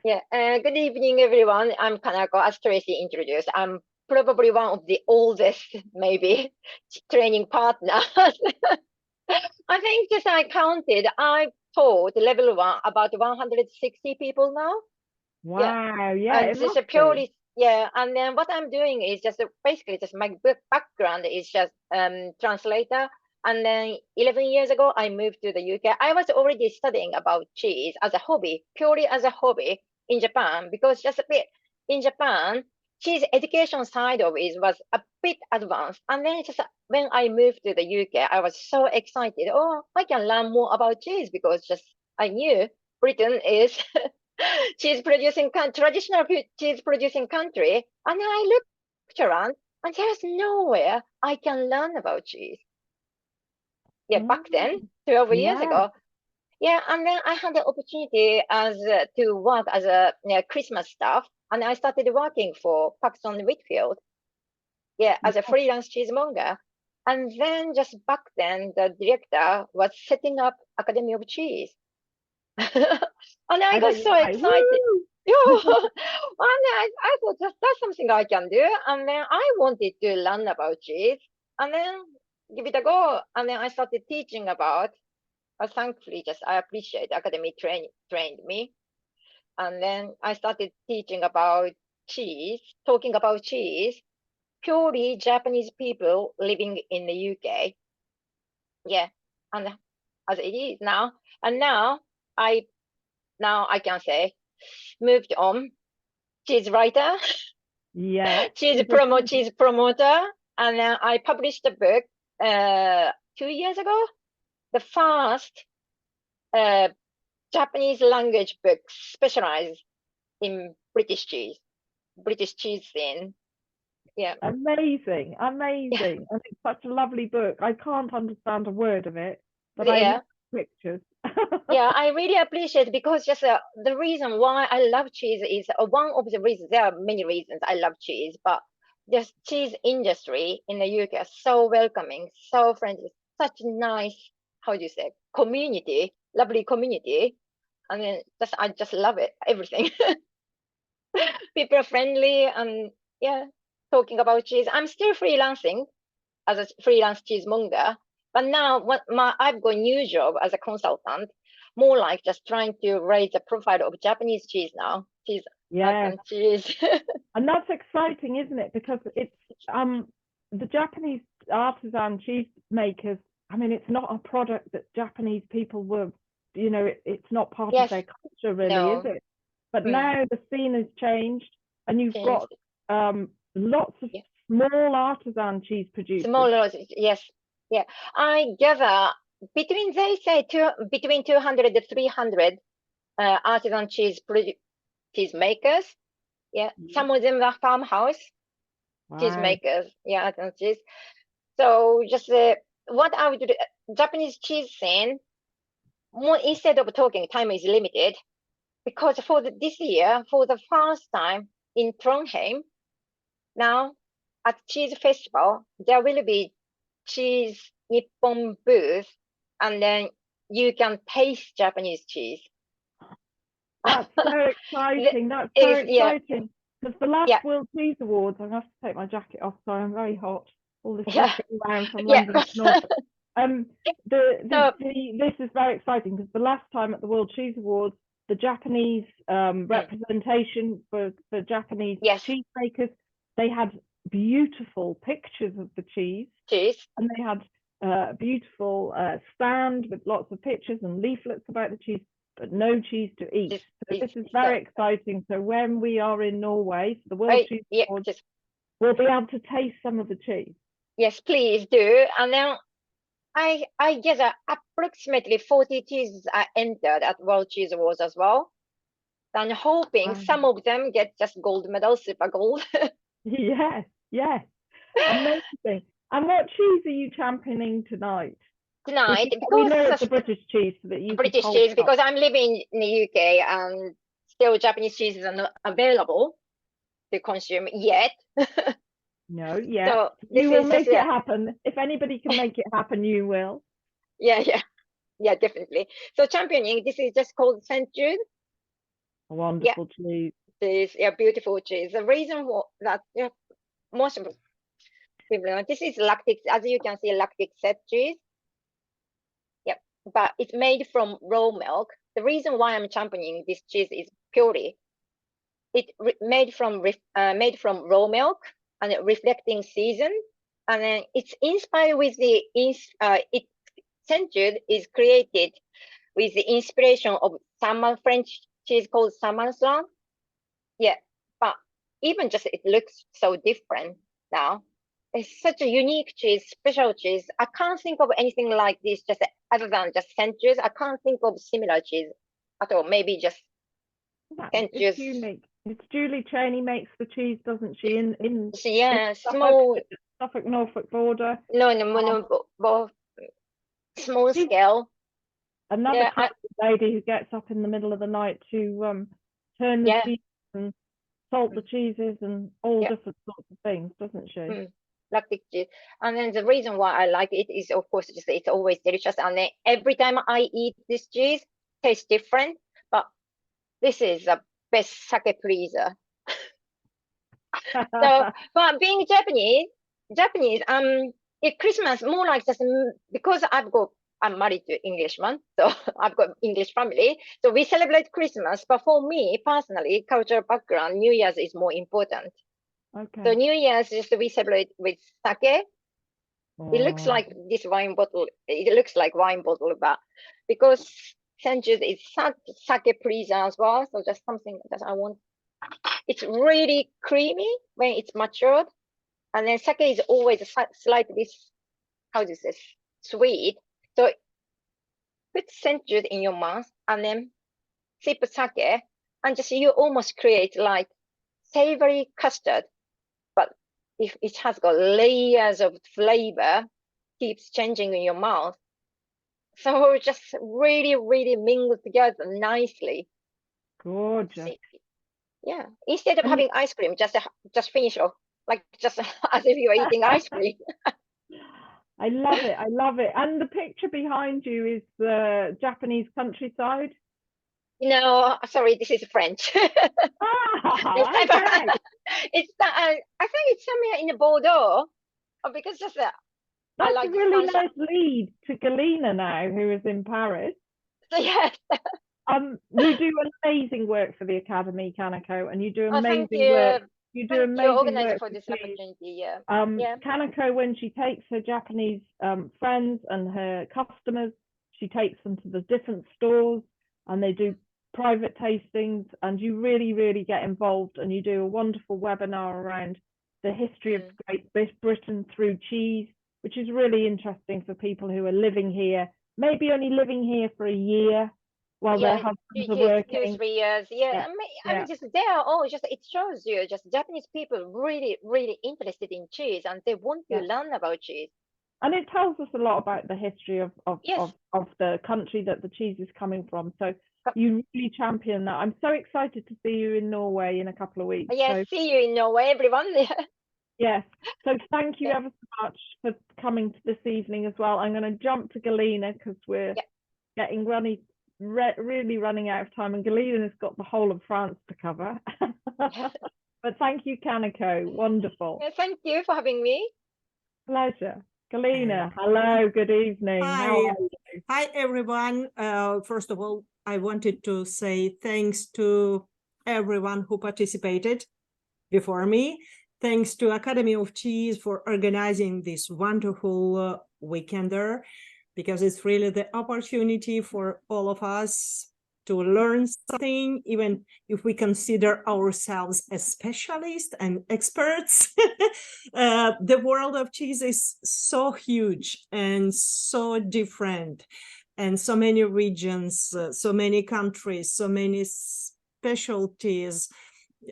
Yeah, good evening, everyone. I'm Kanako, as Tracy introduced. I'm probably one of the oldest, maybe, training partners. I think just I counted, I taught level 1 about 160 people now. Wow, and just purely, and then what I'm doing is just basically just my background is just translator. And then 11 years ago, I moved to the UK. I was already studying about cheese as a hobby, purely as a hobby in Japan, because just a bit in Japan, cheese education side of it was a bit advanced. And then just when I moved to the UK, I was so excited. Oh, I can learn more about cheese, because just I knew Britain is traditional cheese producing country. And then I looked Switzerland, and there's nowhere I can learn about cheese. Yeah, back then, 12 years Yeah. ago. Yeah, and then I had the opportunity to work as a Christmas staff, and I started working for Paxton Whitfield. Yeah, as a freelance cheesemonger. And then just back then, the director was setting up Academy of Cheese. And I got so excited. Yeah. And I thought that's something I can do. And then I wanted to learn about cheese. And then give it a go. And then I started teaching about, thankfully, I appreciate Academy trained me. And then I started teaching about cheese, talking about cheese, purely Japanese people living in the UK. Yeah, and as it is now, and now I can say moved on. Cheese writer, Yeah. cheese promoter, and then I published a book 2 years ago. The first Japanese language book specialized in British cheese scene. Yeah. Amazing. Amazing. And it's such a lovely book. I can't understand a word of it, but I Yeah. love pictures. Yeah, I really appreciate, because just the reason why I love cheese is one of the reasons. There are many reasons I love cheese, but the cheese industry in the UK is so welcoming, so friendly, such nice, how do you say, community, lovely community. I mean, I just love it, everything. People are friendly, and yeah, talking about cheese. I'm still freelancing as a freelance cheesemonger, but now I've got a new job as a consultant, more like just trying to raise the profile of Japanese cheese now. Cheese, Yeah. cheese. And that's exciting, isn't it? Because it's the Japanese artisan cheese makers. I mean, it's not a product that Japanese people were, it's not part of their culture, really, No. is it? But now the scene has changed, and you've got lots of small artisan cheese producers. Small, yes, yeah. I gather between 200 to 300 artisan cheese makers. Yeah, some of them are farmhouse cheese makers. Yeah, artisan cheese. So just what I would do, Japanese cheese scene. Instead of talking, time is limited, because for this year, for the first time in Trondheim, now at Cheese Festival, there will be Cheese Nippon booth, and then you can taste Japanese cheese. That's so exciting. That's so exciting. Because the last World Cheese Awards, I have to take my jacket off, so I'm very hot. All this walking around from London to Norfolk. This is very exciting, because the last time at the World Cheese Awards, the Japanese representation for Japanese cheese makers, they had beautiful pictures of the cheese, and they had a beautiful stand with lots of pictures and leaflets about the cheese, but no cheese to eat. So this is very exciting. So when we are in Norway for the World Cheese Awards, we'll be able to taste some of the cheese. Yes, please do. And then I guess approximately 40 cheeses are entered at World Cheese Awards as well. And hoping some of them get just gold medal, super gold. Yes, amazing. And what cheese are you championing tonight? Because we know it's the British cheese, so that you British cheese, because I'm living in the UK and still Japanese cheeses are not available to consume yet. No, yeah. So you will make it happen. If anybody can make it happen, you will. Yeah, definitely. So championing, this is just called St. Jude. A wonderful cheese. This beautiful cheese. The reason for that, most of people know, this is lactic, as you can see, lactic set cheese. Yep, but it's made from raw milk. The reason why I'm championing this cheese is purely made from raw milk and reflecting season, and then it's inspired with St. Jude is created with the inspiration of French cheese called Saint-Maixent. Yeah, but even just it looks so different now. It's such a unique cheese, special cheese. I can't think of anything like this, just other than just St. Jude. I can't think of similar cheese at all. Maybe just St. Jude. Unique. It's Julie Cheney makes the cheese, doesn't she? In Yeah, Suffolk Norfolk border. Both small scale. Another lady who gets up in the middle of the night to turn the cheese and salt the cheeses and all different sorts of things, doesn't she? Lactic cheese. And then the reason why I like it is, of course, just it's always delicious. And then every time I eat this cheese, tastes different. But this is the best sake pleaser. So, but being Japanese, at Christmas more like just because I'm married to Englishman, so I've got English family. So we celebrate Christmas. But for me personally, cultural background, New Year's is more important. Okay. So New Year's we celebrate with sake. It looks like this wine bottle. It looks like wine bottle, but because Senju is sake pleaser as well, so just something that I want. It's really creamy when it's matured, and then sake is always slightly, how do you say, sweet. So put Senju in your mouth and then sip sake, and just you almost create like savory custard. But if it has got layers of flavor, keeps changing in your mouth. So just really, really mingle together nicely. Gorgeous. Yeah. Instead of having ice cream, just finish off like just as if you were eating ice cream. I love it. I love it. And the picture behind you is the Japanese countryside. No, sorry, this is French. Okay. It's I think it's somewhere in Bordeaux, because just That's I like a really sunshine. nice lead to Galina now, who is in Paris. So, yes. You do amazing work for the Academy, Kanako, and you do amazing thank you. work. You do Thank amazing you, organizer, work for this opportunity. Yeah. Kanako, when she takes her Japanese friends and her customers, she takes them to the different stores, and they do private tastings, and you really, really get involved, and you do a wonderful webinar around the history of Great Britain through cheese, which is really interesting for people who are living here, maybe only living here for a year while their husbands are working. 2-3 years. I mean, just they are all just, it shows you just Japanese people really, really interested in cheese, and they want to learn about cheese. And it tells us a lot about the history of the country that the cheese is coming from. So you really champion that. I'm so excited to see you in Norway in a couple of weeks. Yes, see you in Norway, everyone. Yes. So thank you ever so much for coming to this evening as well. I'm going to jump to Galina because we're getting really running out of time, and Galina has got the whole of France to cover. But thank you, Kanako. Wonderful. Yeah, thank you for having me. Pleasure. Galina, hello, good evening. Hi. How are you? Hi, everyone. First of all, I wanted to say thanks to everyone who participated before me. Thanks to Academy of Cheese for organizing this wonderful weekender, because it's really the opportunity for all of us to learn something, even if we consider ourselves as specialists and experts. The world of cheese is so huge and so different, and so many regions, so many countries, so many specialties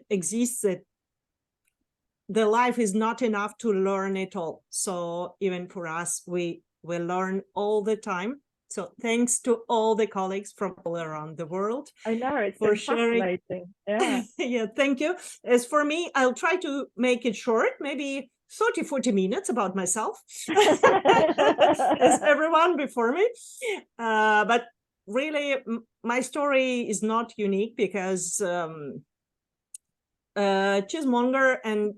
exist that the life is not enough to learn it all. So even for us, we learn all the time. So thanks to all the colleagues from all around the world. I know, it's for sharing. Yeah. Yeah, thank you. As for me, I'll try to make it short, maybe 30-40 minutes about myself, as everyone before me. But really, my story is not unique, because cheesemonger and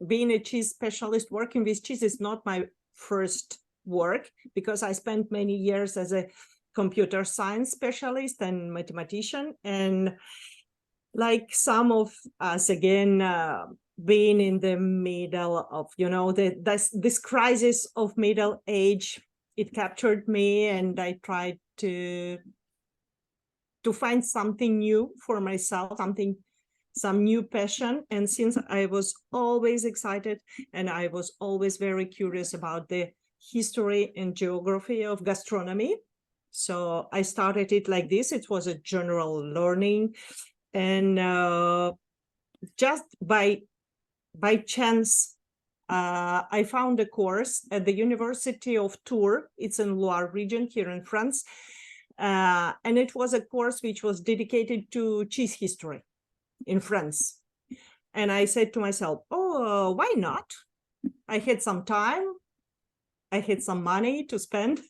being a cheese specialist, working with cheese is not my first work, because I spent many years as a computer science specialist and mathematician, and like some of us, again, being in the middle of, this crisis of middle age, it captured me, and I tried to find something new for myself, some new passion. And since I was always excited, and I was always very curious about the history and geography of gastronomy, so I started it like this. It was a general learning, and just by chance, I found a course at the University of Tours. It's in Loire region here in France. And it was a course which was dedicated to cheese history in France. And I said to myself, oh, why not? I had some time. I had some money to spend.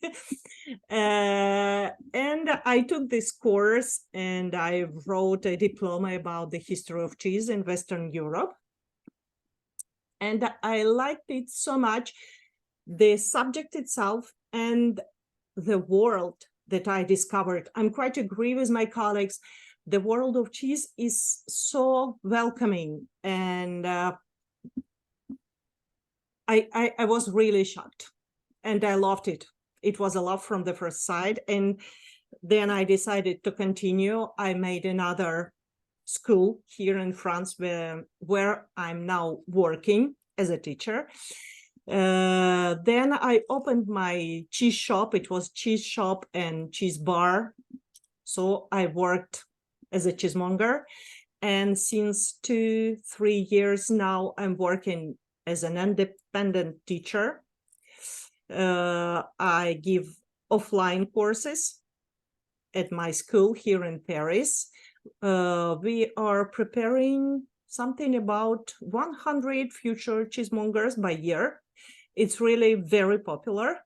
And I took this course and I wrote a diploma about the history of cheese in Western Europe. And I liked it so much, the subject itself and the world that I discovered. I'm quite agree with my colleagues. The world of cheese is so welcoming, and I was really shocked, and I loved it. It was a love from the first sight, and then I decided to continue. I made another school here in France where I'm now working as a teacher. Then I opened my cheese shop. It was cheese shop and cheese bar. So I worked as a cheesemonger. And since 2-3 years now, I'm working as an independent teacher. I give offline courses at my school here in Paris. We are preparing something about 100 future cheesemongers by year. It's really very popular.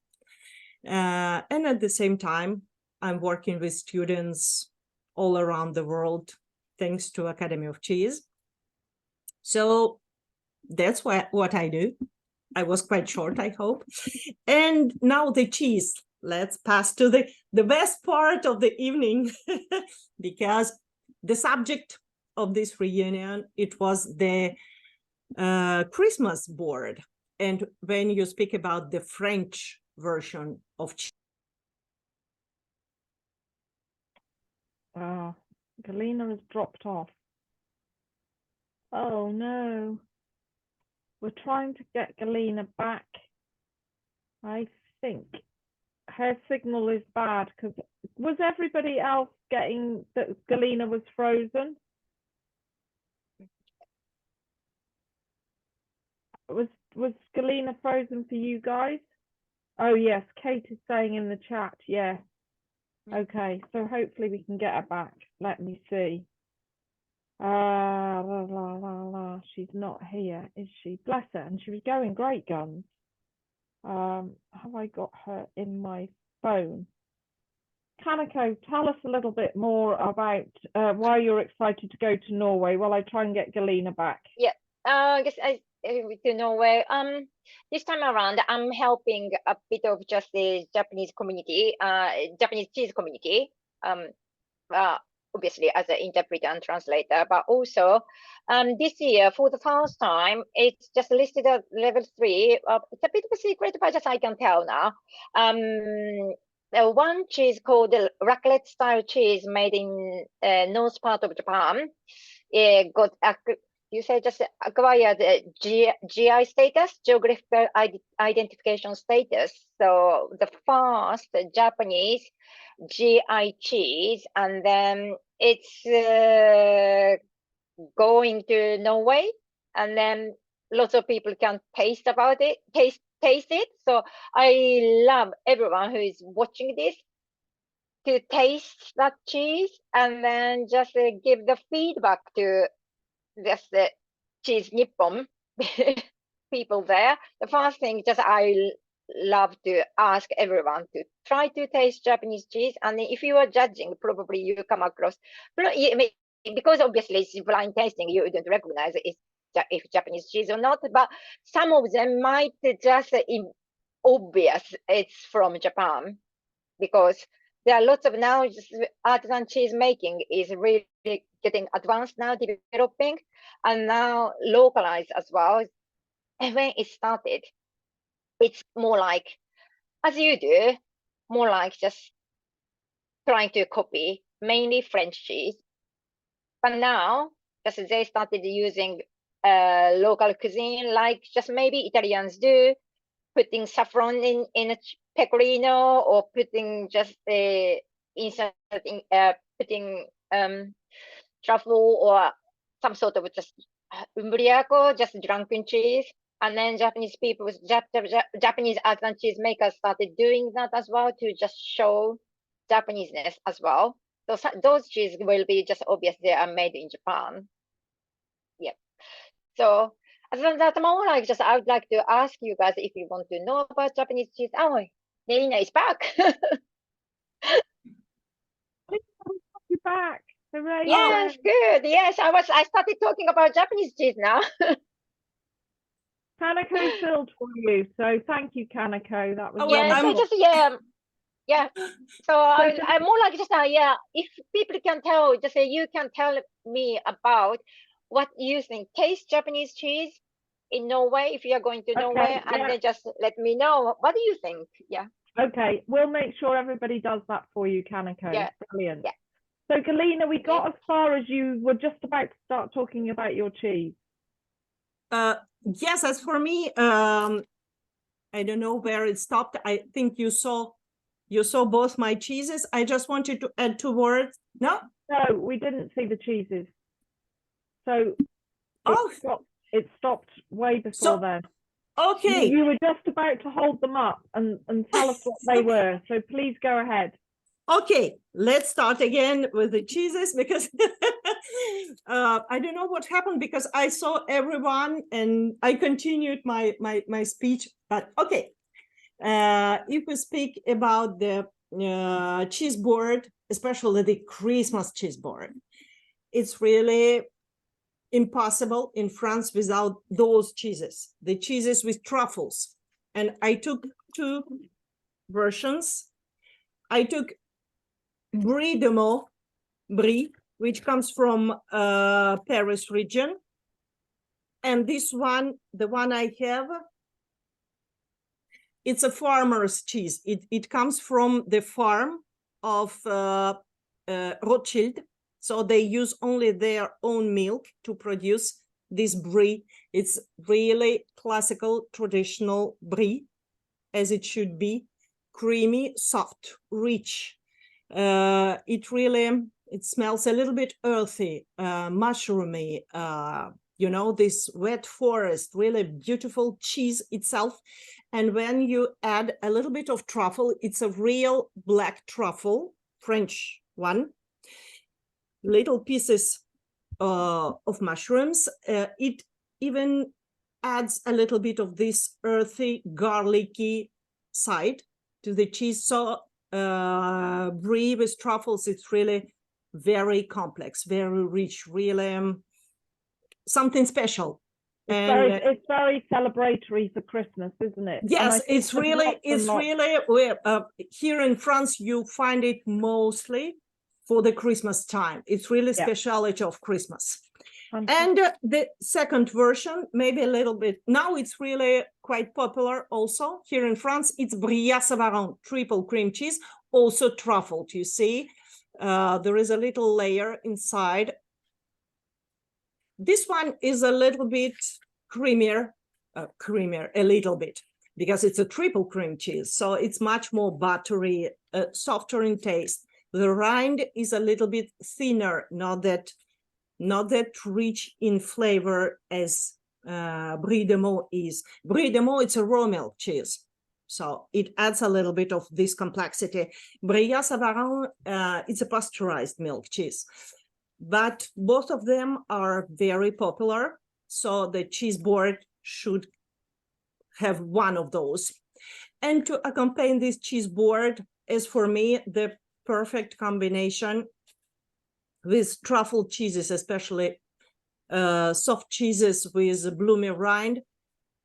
And at the same time, I'm working with students all around the world, thanks to Academy of Cheese. So that's what I do. I was quite short, I hope. And now the cheese. Let's pass to the best part of the evening, because the subject of this reunion, it was the Christmas board. And when you speak about the French version of cheese. Galina has dropped off. Oh no. We're trying to get Galina back. I think her signal is bad, because was everybody else getting that Galina was frozen? Was Galina frozen for you guys? Oh yes, Kate is saying in the chat, yes. Okay, so hopefully we can get her back. Let me see. She's not here, is she? Bless her. And she was going great guns. Have I got her in my phone? Kanako, tell us a little bit more about why you're excited to go to Norway while I try and get Galina back. Yeah, I guess to Norway. This time around, I'm helping a bit of just the Japanese community, Japanese cheese community. Obviously as an interpreter and translator, but also this year for the first time, it's just listed at level 3. It's a bit of a secret, but just I can tell now. The one cheese called the raclette style cheese made in north part of Japan, got you say just acquired GI status, geographical identification status. So the first Japanese GI cheese, and then it's going to Norway, and then lots of people can taste it. So I love everyone who is watching this to taste that cheese and then just give the feedback to just the Cheese Nippon people there. The first thing, just I love to ask everyone to try to taste Japanese cheese, and if you are judging, probably you come across, because obviously it's blind tasting, you don't recognize if Japanese cheese or not, but some of them might just obvious it's from Japan, because there are lots of now artisan cheese making is really getting advanced now, developing, and now localized as well. And when it started, it's more like, as you do, more like just trying to copy mainly French cheese. But now, just they started using local cuisine, like just maybe Italians do, putting saffron in a pecorino, or putting just putting truffle or some sort of just umbriaco, just drunken cheese. And then Japanese people, Japanese artisan cheese makers started doing that as well to just show Japaneseness as well. Those cheese will be just obvious they are made in Japan. Yeah. So other than that, more like just I would like to ask you guys if you want to know about Japanese cheese. Oh, Galina is back. You're back. Hooray. Yes, good. Yes, I started talking about Japanese cheese now. Kanako filled for you, so thank you, Kanako. That was Yeah, so wonderful. just yeah. So I'm more like just if people can tell, just you can tell me about what you think taste Japanese cheese in Norway if you are going to Norway, and then just let me know what do you think. Yeah. Okay, we'll make sure everybody does that for you, Kanako. Yeah. Brilliant. Yeah. So Galina, we got as far as you were just about to start talking about your cheese. Yes, as for me, I don't know where it stopped. I think you saw both my cheeses. I just wanted to add 2 words. No, we didn't see the cheeses. So it stopped way before then. Okay. You were just about to hold them up and tell us what they were. So please go ahead. Okay, let's start again with the cheeses because I don't know what happened because I saw everyone and I continued my speech. But okay, if we speak about the cheese board, especially the Christmas cheese board, it's really impossible in France without those cheeses, the cheeses with truffles. And I took 2 versions. I took Brie de Meaux, Brie, which comes from Paris region. And this one, the one I have, it's a farmer's cheese. It comes from the farm of Rothschild. So they use only their own milk to produce this brie. It's really classical, traditional brie, as it should be. Creamy, soft, rich. It smells a little bit earthy, mushroomy, this wet forest, really beautiful cheese itself. And when you add a little bit of truffle, it's a real black truffle, French one, little pieces of mushrooms. It even adds a little bit of this earthy, garlicky side to the cheese. So brie with truffles, it's really very complex, very rich, really something special. It's very celebratory for Christmas, isn't it? Yes, it's really here in France you find it mostly for the Christmas time. It's really speciality of Christmas. And the second version, maybe a little bit, now it's really quite popular also here in France. It's Brie à Savarin, triple cream cheese, also truffled, you see. There is a little layer inside. This one is a little bit creamier, a little bit, because it's a triple cream cheese. So it's much more buttery, softer in taste. The rind is a little bit thinner, not that rich in flavor as Brie de Meaux is. Brie de Meaux, it's a raw milk cheese, so it adds a little bit of this complexity. Brie à Savarin, it's a pasteurized milk cheese, but both of them are very popular, so the cheese board should have one of those. And to accompany this cheese board is, for me, the perfect combination with truffle cheeses, especially soft cheeses with bloomy rind.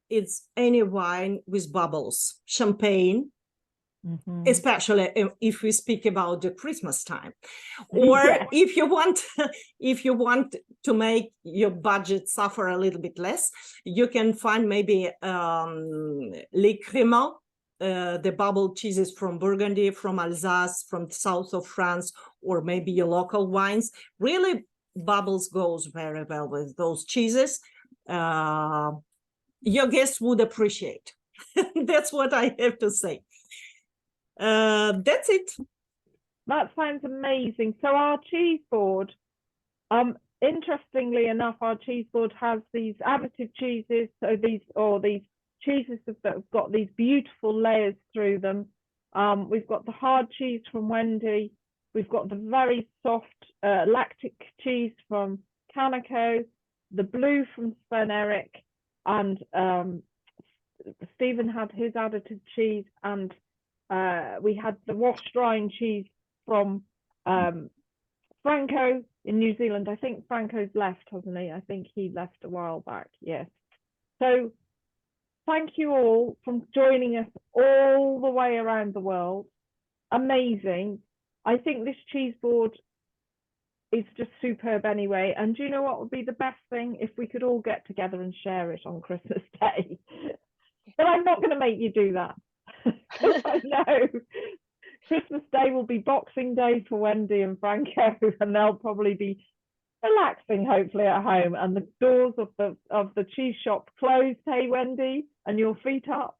It's any wine with bubbles, champagne, especially if we speak about the Christmas time. Or if you want to make your budget suffer a little bit less, you can find maybe Les Créments, the bubble cheeses from Burgundy, from Alsace, from the south of France, or maybe your local wines. Really, bubbles goes very well with those cheeses. Your guests would appreciate. That's what I have to say. That's it. That sounds amazing. So our cheese board, interestingly enough, our cheese board has these additive cheeses. So these cheeses that have got these beautiful layers through them. We've got the hard cheese from Wendy. We've got the very soft lactic cheese from Kanako, the blue from Svein Erik, and Stephen had his additive cheese, and we had the washed rind cheese from Franco in New Zealand. I think Franco's left, hasn't he? I think he left a while back, yes. So thank you all for joining us all the way around the world. Amazing. I think this cheese board is just superb anyway. And do you know what would be the best thing? If we could all get together and share it on Christmas Day. But I'm not going to make you do that. I know. Christmas Day will be Boxing Day for Wendy and Franco, and they'll probably be relaxing, hopefully, at home. And the doors of the cheese shop closed, hey, Wendy, and your feet up.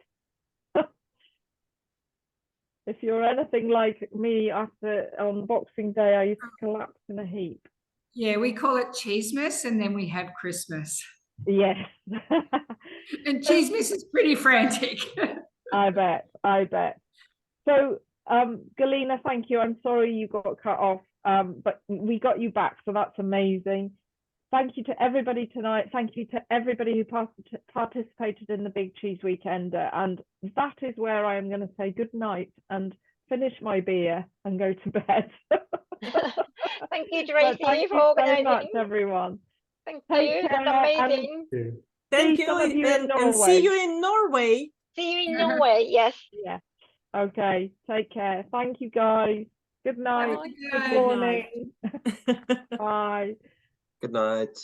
If you're anything like me, on Boxing Day, I used to collapse in a heap. Yeah, we call it Cheesemas, and then we have Christmas. Yes. And Cheesemas is pretty frantic. I bet. So, Galina, thank you. I'm sorry you got cut off, but we got you back, so that's amazing. Thank you to everybody tonight. Thank you to everybody who participated in the Big Cheese Weekender. And that is where I am going to say good night and finish my beer and go to bed. Thank you, Tracy, thank for you organizing. So much, everyone. Thank Take you. care, That's amazing. Thank you, and see you in Norway. See you in Norway. Yes. Yeah. Okay. Take care. Thank you, guys. Good night. Bye. Good morning. Bye. Good night.